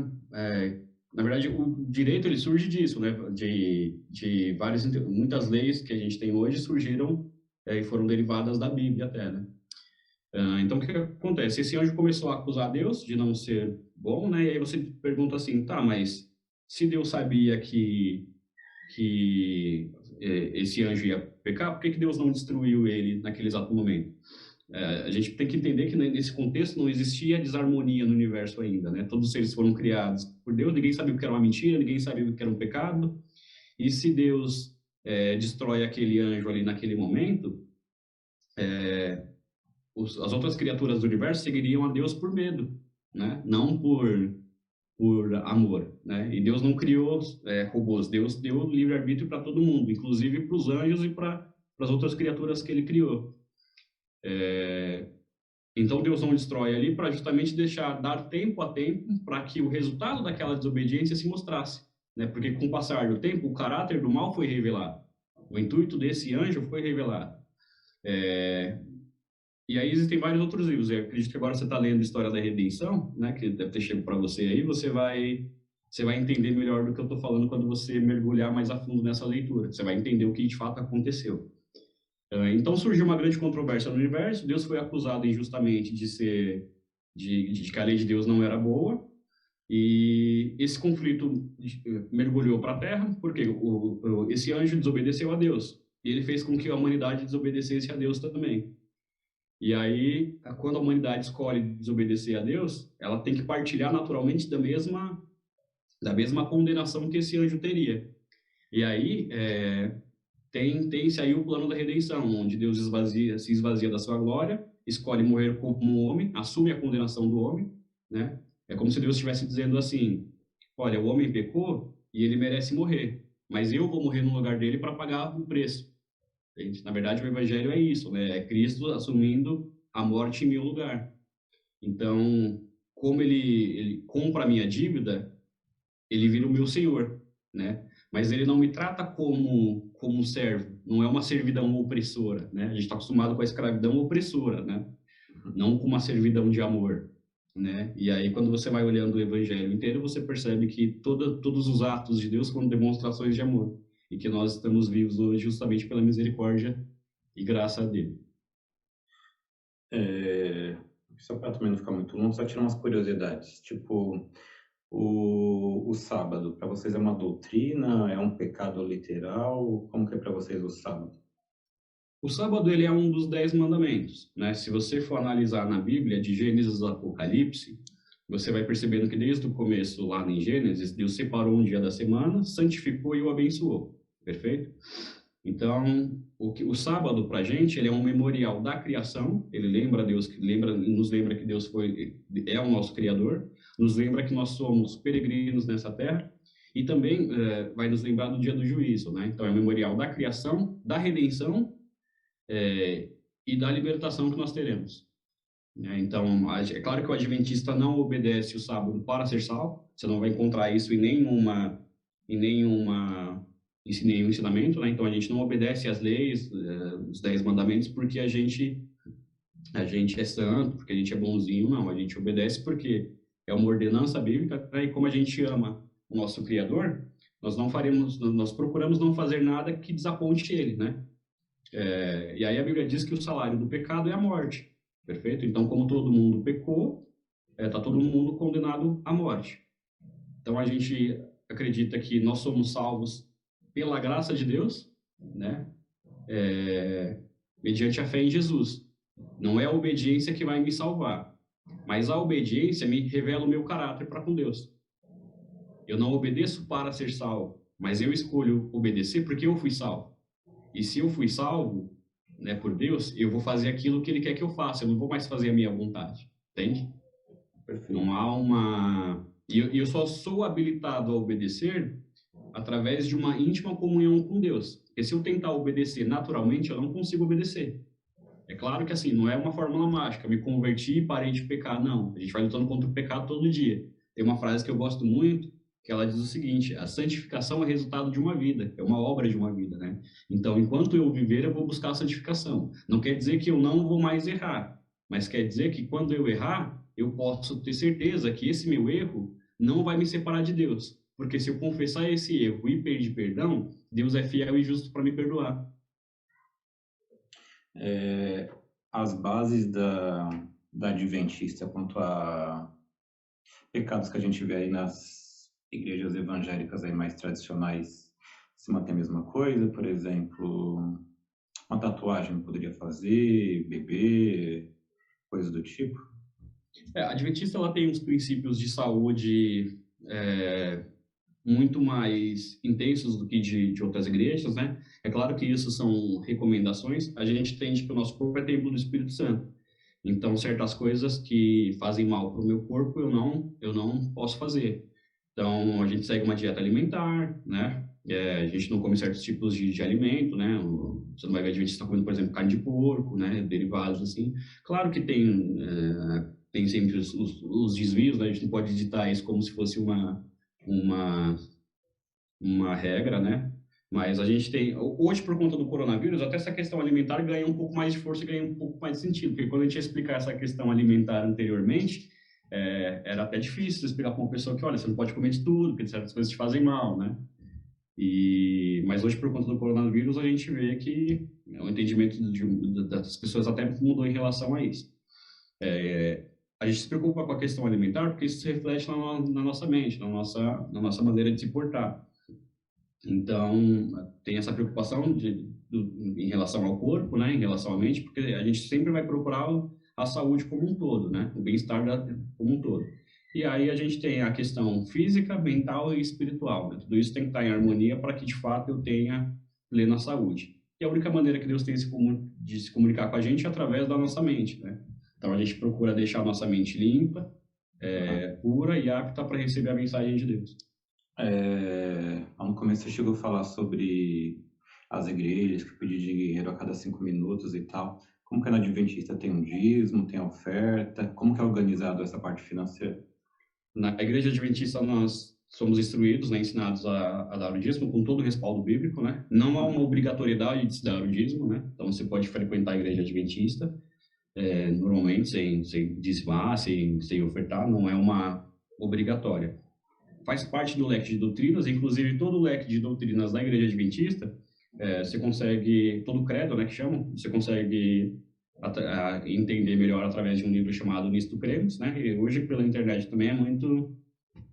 na verdade, o direito ele surge disso, né? De muitas leis que a gente tem hoje surgiram e foram derivadas da Bíblia até, né? Então, o que acontece? Esse anjo começou a acusar Deus de não ser bom, né? E aí você pergunta assim, tá, mas se Deus sabia que esse anjo ia pecar, por que Deus não destruiu ele naquele exato momento? A gente tem que entender que nesse contexto não existia desarmonia no universo ainda, né? Todos os seres foram criados por Deus, ninguém sabia o que era uma mentira, ninguém sabia o que era um pecado. E se Deus destrói aquele anjo ali naquele momento, as outras criaturas do universo seguiriam a Deus por medo, né? Não por amor, né? E Deus não criou robôs, Deus deu livre-arbítrio para todo mundo, inclusive para os anjos e para as outras criaturas que ele criou. Então Deus não destrói ali para justamente dar tempo a tempo para que o resultado daquela desobediência se mostrasse, né? Porque com o passar do tempo, o caráter do mal foi revelado, o intuito desse anjo foi revelado. E aí existem vários outros livros. Eu acredito que agora você está lendo a História da Redenção, né? Que deve ter chegado para você aí. Você vai entender melhor do que eu estou falando quando você mergulhar mais a fundo nessa leitura. Você vai entender o que de fato aconteceu. Então surgiu uma grande controvérsia no universo. Deus foi acusado injustamente de que a lei de Deus não era boa. E esse conflito mergulhou para a Terra, porque esse anjo desobedeceu a Deus. E ele fez com que a humanidade desobedecesse a Deus também. E aí, quando a humanidade escolhe desobedecer a Deus, ela tem que partilhar naturalmente da mesma condenação que esse anjo teria. E aí, tem-se aí o plano da redenção, onde Deus se esvazia da sua glória, escolhe morrer como um homem, assume a condenação do homem, né? É como se Deus estivesse dizendo assim, olha, o homem pecou e ele merece morrer, mas eu vou morrer no lugar dele para pagar o preço. Entende? Na verdade, o evangelho é isso, né? É Cristo assumindo a morte em meu lugar. Então, como ele compra a minha dívida, ele vira o meu senhor, né? Mas ele não me trata como um servo, não é uma servidão opressora, né? A gente está acostumado com a escravidão opressora, né? Não com uma servidão de amor, né? E aí, quando você vai olhando o evangelho inteiro, você percebe que todos os atos de Deus são demonstrações de amor e que nós estamos vivos hoje justamente pela misericórdia e graça dele. Só para também não ficar muito longo, só tirar umas curiosidades. Tipo, O sábado, para vocês é uma doutrina? É um pecado literal? Como que é para vocês o sábado? O sábado, ele é um dos 10 mandamentos, né? Se você for analisar na Bíblia, de Gênesis ao Apocalipse, você vai percebendo que desde o começo, lá em Gênesis, Deus separou um dia da semana, santificou e o abençoou. Perfeito? Então, o sábado para a gente, ele é um memorial da criação. Ele lembra Deus, nos lembra que Deus é o nosso criador, nos lembra que nós somos peregrinos nessa terra e também vai nos lembrar do dia do juízo, né? Então, é um memorial da criação, da redenção e da libertação que nós teremos. Então, é claro que o adventista não obedece o sábado para ser salvo. Você não vai encontrar isso em nenhum ensinamento, né? Então, a gente não obedece às leis, os 10 mandamentos, porque a gente é santo, porque a gente é bonzinho. Não, a gente obedece porque é uma ordenança bíblica, né? E como a gente ama o nosso Criador, nós procuramos não fazer nada que desaponte ele, né? E aí a Bíblia diz que o salário do pecado é a morte, perfeito? Então, como todo mundo pecou, está todo mundo condenado à morte. Então, a gente acredita que nós somos salvos pela graça de Deus, né? Mediante a fé em Jesus. Não é a obediência que vai me salvar, mas a obediência me revela o meu caráter para com Deus. Eu não obedeço para ser salvo, mas eu escolho obedecer porque eu fui salvo. E se eu fui salvo, né, por Deus, eu vou fazer aquilo que Ele quer que eu faça. Eu não vou mais fazer a minha vontade, entende? Perfeito. Não há uma... E eu só sou habilitado a obedecer através de uma íntima comunhão com Deus. Porque se eu tentar obedecer naturalmente, eu não consigo obedecer. É claro que assim, não é uma fórmula mágica, me converti e parei de pecar, não. A gente vai lutando contra o pecado todo dia. Tem uma frase que eu gosto muito, que ela diz o seguinte: a santificação é resultado de uma vida, é uma obra de uma vida, né? Então, enquanto eu viver, eu vou buscar a santificação. Não quer dizer que eu não vou mais errar, mas quer dizer que quando eu errar, eu posso ter certeza que esse meu erro não vai me separar de Deus. Porque se eu confessar esse erro e pedir perdão, Deus é fiel e justo para me perdoar. As bases da Adventista quanto a pecados que a gente vê aí nas igrejas evangélicas aí mais tradicionais se mantém a mesma coisa, por exemplo, uma tatuagem não poderia fazer, beber, coisas do tipo? A Adventista ela tem uns princípios de saúde muito mais intensos do que de outras igrejas, né? É claro que isso são recomendações. A gente entende que o nosso corpo é templo do Espírito Santo. Então, certas coisas que fazem mal para o meu corpo, eu não posso fazer. Então, a gente segue uma dieta alimentar, né? A gente não come certos tipos de alimento, né? Você não vai ver adventista comendo, por exemplo, carne de porco, né? Derivados assim. Claro que tem sempre os desvios, né? A gente não pode ditar isso como se fosse uma regra, né? Mas a gente tem, hoje por conta do coronavírus, até essa questão alimentar ganha um pouco mais de força, ganha um pouco mais de sentido, porque quando a gente ia explicar essa questão alimentar anteriormente, era até difícil explicar para uma pessoa que, olha, você não pode comer de tudo, porque certas coisas te fazem mal, né? Mas hoje, por conta do coronavírus, a gente vê que o entendimento das pessoas até mudou em relação a isso. A gente se preocupa com a questão alimentar porque isso se reflete na nossa mente, na nossa maneira de se portar. Então, tem essa preocupação em relação ao corpo, né, em relação à mente, porque a gente sempre vai procurar a saúde como um todo, né, o bem-estar como um todo. E aí a gente tem a questão física, mental e espiritual, né? Tudo isso tem que estar em harmonia para que, de fato, eu tenha plena saúde. E a única maneira que Deus tem de se comunicar com a gente é através da nossa mente, né? Então, a gente procura deixar a nossa mente limpa, pura e apta para receber a mensagem de Deus. No começo você chegou a falar sobre as igrejas que pedem dinheiro a cada 5 minutos e tal. Como que é na Adventista? Tem um dízimo, tem oferta? Como que é organizado essa parte financeira? Na Igreja Adventista nós somos instruídos, né, ensinados a dar o dízimo com todo o respaldo bíblico, né? Não há uma obrigatoriedade de se dar o dízimo, né? Então você pode frequentar a Igreja Adventista normalmente sem dizimar, sem ofertar, não é uma obrigatória. Faz parte do leque de doutrinas, inclusive todo o leque de doutrinas da Igreja Adventista, você consegue, todo o credo, né, que chamam, você consegue entender melhor através de um livro chamado Nisto Cremos, né? E hoje pela internet também é muito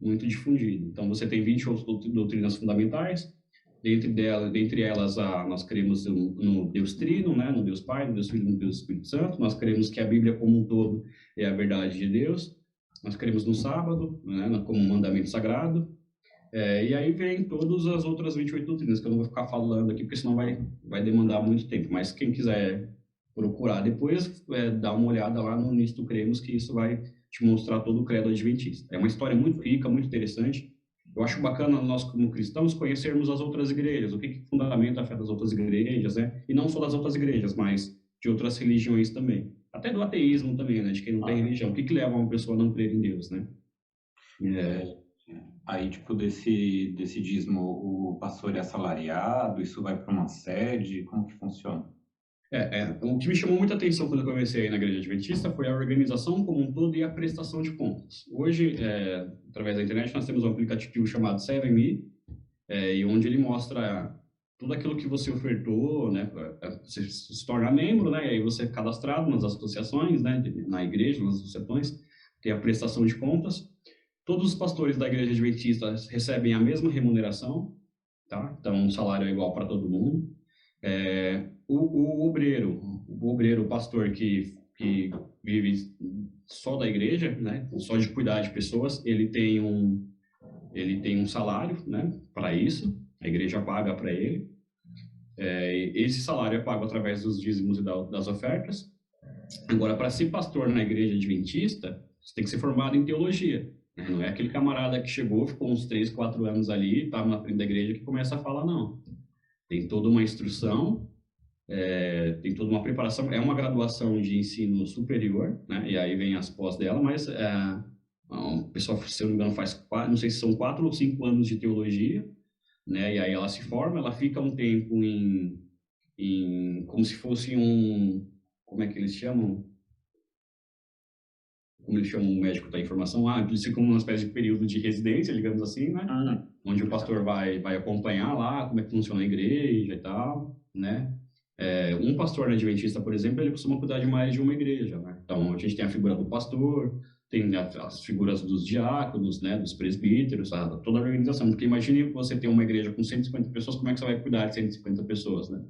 muito difundido. Então, você tem 28 doutrinas fundamentais, dentre elas, nós cremos no Deus Trino, né? No Deus Pai, no Deus Filho, no Deus Espírito Santo. Nós cremos que a Bíblia como um todo é a verdade de Deus. Nós cremos no sábado, né? Como um mandamento sagrado. E aí vem todas as outras 28 doutrinas, que eu não vou ficar falando aqui, porque senão vai demandar muito tempo. Mas quem quiser procurar depois, dá uma olhada lá no Nisto Cremos, que isso vai te mostrar todo o credo adventista. É uma história muito rica, muito interessante. Eu acho bacana nós, como cristãos, conhecermos as outras igrejas, o que fundamenta a fé das outras igrejas, né? E não só das outras igrejas, mas de outras religiões também. Até do ateísmo também, né? De quem não tem religião. O que leva uma pessoa a não crer em Deus, né? Aí, tipo, desse dízimo, o pastor é assalariado, isso vai para uma sede, como que funciona? O que me chamou muita atenção quando eu comecei na Igreja Adventista foi a organização como um todo e a prestação de contas. Hoje, através da internet, nós temos um aplicativo chamado 7Me, e onde ele mostra tudo aquilo que você ofertou, né? Você se torna membro, né? E aí você é cadastrado nas associações, né? Na igreja, nas associações, tem a prestação de contas. Todos os pastores da Igreja Adventista recebem a mesma remuneração, tá? Então, o salário é igual para todo mundo. O obreiro, o pastor que vive só da igreja, né, só de cuidar de pessoas, ele tem um salário, né, para isso, a igreja paga para ele. Esse salário é pago através dos dízimos e das ofertas. Agora, para ser pastor na igreja adventista, você tem que ser formado em teologia. Né? Não é aquele camarada que chegou, ficou uns 3, 4 anos ali, está na frente da igreja que começa a falar, não. Tem toda uma instrução, tem toda uma preparação, é uma graduação de ensino superior, né? E aí vem as pós dela, mas o pessoal, se eu não me engano, faz 4, não sei se são 4 ou 5 anos de teologia, né? E aí ela se forma, ela fica um tempo como se fosse como é que eles chamam? Como eles chamam o médico da informação? Eles ficam numa espécie de período de residência, digamos assim, né? Onde o pastor vai acompanhar lá como é que funciona a igreja e tal, né? Um pastor adventista, por exemplo, ele costuma cuidar de mais de uma igreja, né? Então, a gente tem a figura do pastor, tem as figuras dos diáconos, né? Dos presbíteros, toda a organização. Porque imagine você ter uma igreja com 150 pessoas, como é que você vai cuidar de 150 pessoas, né?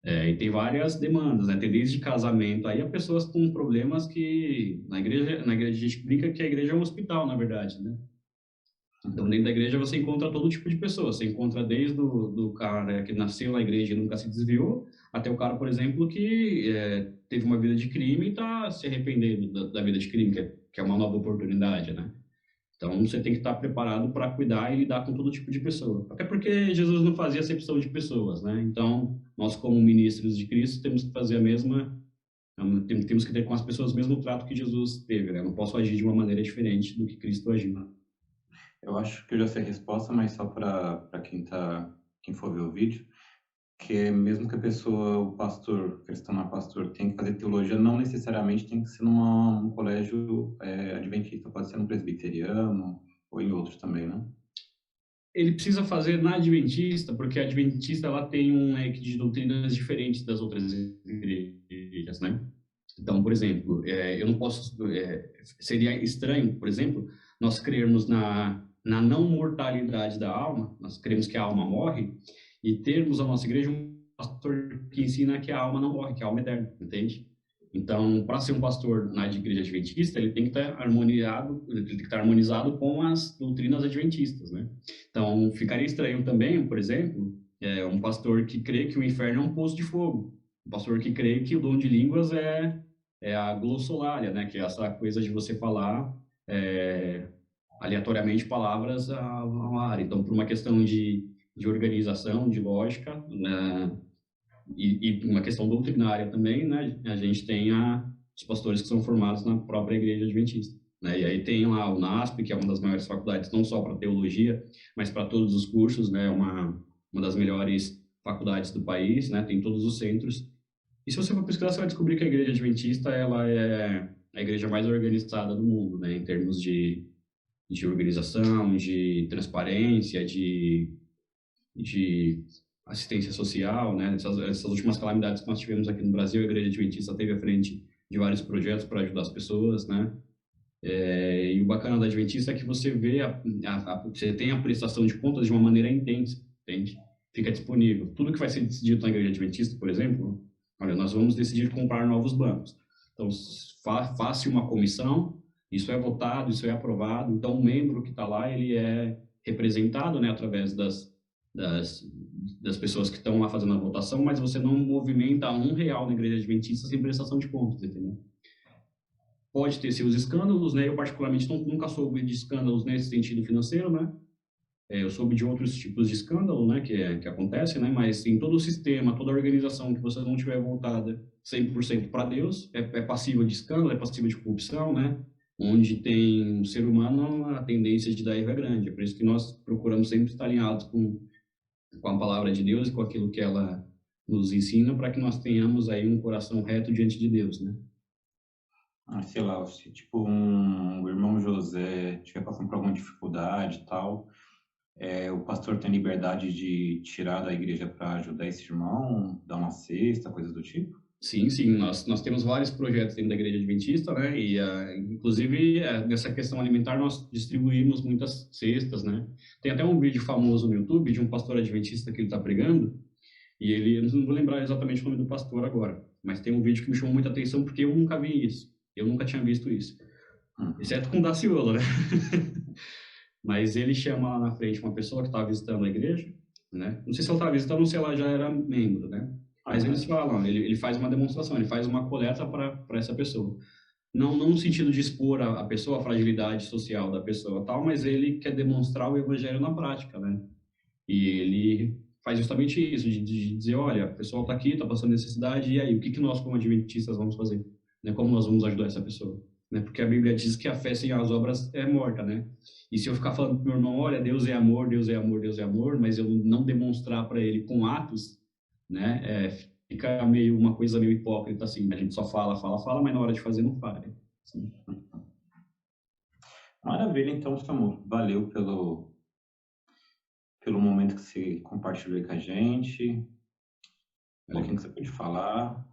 E tem várias demandas, né? Tem desde casamento aí a pessoas com problemas que na igreja a gente brinca que a igreja é um hospital, na verdade, né? Então, dentro da igreja você encontra todo tipo de pessoa. Você encontra desde do cara que nasceu na igreja e nunca se desviou, até o cara, por exemplo, que teve uma vida de crime e está se arrependendo da vida de crime, que é uma nova oportunidade, né? Então, você tem que estar preparado para cuidar e lidar com todo tipo de pessoa. Até porque Jesus não fazia acepção de pessoas, né? Então, nós, como ministros de Cristo, temos que fazer temos que ter com as pessoas o mesmo trato que Jesus teve, né? Eu não posso agir de uma maneira diferente do que Cristo agiu. Eu acho que eu já sei a resposta, mas só para quem for ver o vídeo, que é mesmo que a pessoa, o pastor, cristão pastor, tem que fazer teologia, não necessariamente tem que ser num colégio adventista, pode ser no presbiteriano ou em outros também, né? Ele precisa fazer na adventista, porque a adventista ela tem um leque de doutrinas diferentes das outras igrejas, né? Então, por exemplo, eu não posso... seria estranho, por exemplo, nós crermos na não mortalidade da alma, nós cremos que a alma morre, e termos a nossa igreja um pastor que ensina que a alma não morre, que a alma é eterna, entende? Então, para ser um pastor na igreja adventista, ele tem que estar harmonizado com as doutrinas adventistas, né? Então, ficaria estranho também, por exemplo, um pastor que crê que o inferno é um poço de fogo, um pastor que crê que o dom de línguas é a glossolalia, né? Que é essa coisa de você falar aleatoriamente palavras ao ar. Então, por uma questão de organização, de lógica, né? E uma questão doutrinária também, né? A gente tem os pastores que são formados na própria igreja adventista, né? E aí tem lá o NASP, que é uma das maiores faculdades, não só para teologia, mas para todos os cursos, né? Uma das melhores faculdades do país, né? Tem todos os centros. E se você for pesquisar, você vai descobrir que a igreja adventista, ela é a igreja mais organizada do mundo, né? Em termos de organização, de transparência, de assistência social, né? Essas últimas calamidades que nós tivemos aqui no Brasil, a Igreja Adventista esteve à frente de vários projetos para ajudar as pessoas, né? E o bacana da Adventista é que você vê, você tem a prestação de contas de uma maneira intensa, entende? Fica disponível. Tudo que vai ser decidido na Igreja Adventista, por exemplo, olha, nós vamos decidir comprar novos bancos. Então, faça uma comissão, isso é votado, isso é aprovado. Então, o membro que está lá, ele é representado, né, através das pessoas que estão lá fazendo a votação, mas você não movimenta R$ 1 na Igreja Adventista sem prestação de contas, entendeu? Pode ter seus escândalos, né? Eu particularmente nunca soube de escândalos nesse sentido financeiro, né? Eu soube de outros tipos de escândalo, né? Que acontecem, né? Mas em todo o sistema, toda a organização que você não tiver voltada 100% para Deus, é passível de escândalo, é passível de corrupção, né? Onde tem o ser humano, a tendência de dar erro é grande. É por isso que nós procuramos sempre estar alinhados com a palavra de Deus e com aquilo que ela nos ensina, para que nós tenhamos aí um coração reto diante de Deus, né? Sei lá, se tipo o irmão José estiver passando por alguma dificuldade e tal, o pastor tem liberdade de tirar da igreja para ajudar esse irmão, dar uma cesta, coisas do tipo? Sim, sim, nós temos vários projetos dentro da Igreja Adventista, né? E, inclusive, nessa questão alimentar, nós distribuímos muitas cestas, né? Tem até um vídeo famoso no YouTube de um pastor adventista que ele está pregando, e eu não vou lembrar exatamente o nome do pastor agora, mas tem um vídeo que me chamou muita atenção porque eu nunca vi isso. Eu nunca tinha visto isso. Exceto com o Daciolo, né? Mas ele chama lá na frente uma pessoa que estava visitando a igreja, né? Não sei se ela estava visitando ou se ela já era membro, né? Mas eles falam, ele faz uma demonstração, ele faz uma coleta para essa pessoa. Não no sentido de expor a pessoa, a fragilidade social da pessoa tal, mas ele quer demonstrar o evangelho na prática, né? E ele faz justamente isso, de dizer, olha, o pessoal está aqui, está passando necessidade, e aí, o que nós como adventistas vamos fazer? Né? Como nós vamos ajudar essa pessoa? Né? Porque a Bíblia diz que a fé sem as obras é morta, né? E se eu ficar falando para o meu irmão, olha, Deus é amor, Deus é amor, Deus é amor, mas eu não demonstrar para ele com atos, né? Fica meio uma coisa meio hipócrita, assim. A gente só fala, mas na hora de fazer não faz. Assim. Maravilha, então, Samu. Valeu pelo momento que você compartilhou aí com a gente, um pouquinho que você pôde falar.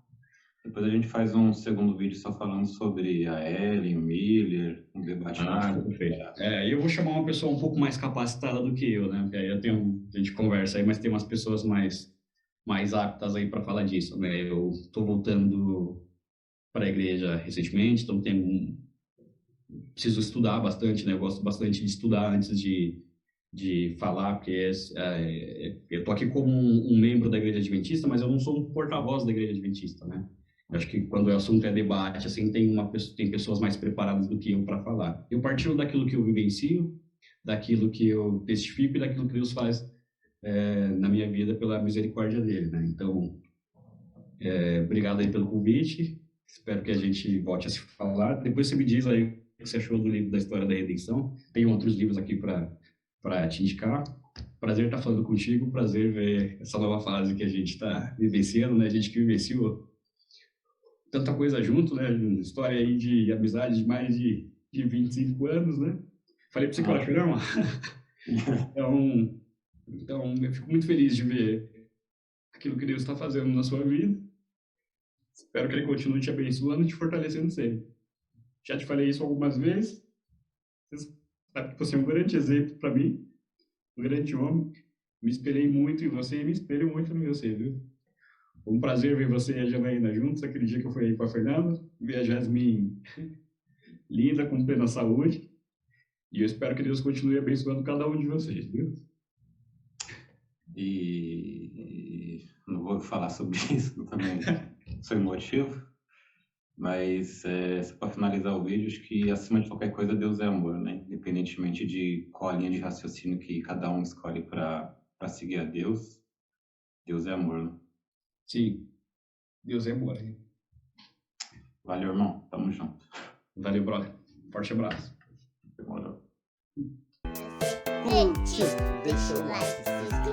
Depois a gente faz um segundo vídeo só falando sobre a Ellen, o Miller, um debate. Perfeito. Eu vou chamar uma pessoa um pouco mais capacitada do que eu, né? Porque aí a gente conversa aí, mas tem umas pessoas mais aptas aí para falar disso, né? Eu estou voltando para a igreja recentemente, então preciso estudar bastante, né? Eu gosto bastante de estudar antes de falar, porque eu tô aqui como um membro da Igreja Adventista, mas eu não sou um porta-voz da Igreja Adventista, né? Eu acho que quando o assunto é debate, assim, tem pessoas mais preparadas do que eu para falar. Eu partilho daquilo que eu vivencio, daquilo que eu testifico e daquilo que Deus faz na minha vida pela misericórdia dele, né? Então, obrigado aí pelo convite. Espero que a gente volte a se falar. Depois você me diz aí o que você achou do livro da História da Redenção. Tem outros livros aqui para te indicar. Prazer estar falando contigo, prazer ver essa nova fase que a gente está vivenciando, né? A gente que vivenciou tanta coisa junto, né? História aí de amizade de mais de 25 anos, né? Falei para você que eu era chorão. Então, eu fico muito feliz de ver aquilo que Deus está fazendo na sua vida. Espero que Ele continue te abençoando e te fortalecendo sempre. Já te falei isso algumas vezes. Você sabe que você é um grande exemplo para mim, um grande homem. Me espelhei muito em você e me espelho muito em você, viu? Foi um prazer ver você e a Janaína juntos, aquele dia que eu fui aí com a Fernanda, ver a Jasmine linda, com plena saúde. E eu espero que Deus continue abençoando cada um de vocês, viu? E não vou falar sobre isso, eu também sou emotivo, mas para finalizar o vídeo, acho que acima de qualquer coisa Deus é amor, né? Independentemente de qual a linha de raciocínio que cada um escolhe para seguir a Deus, Deus é amor, né? Sim, Deus é amor. Hein? Valeu, irmão. Tamo junto. Valeu, brother. Forte abraço. Demorou. Curte, deixa o like, se inscreve.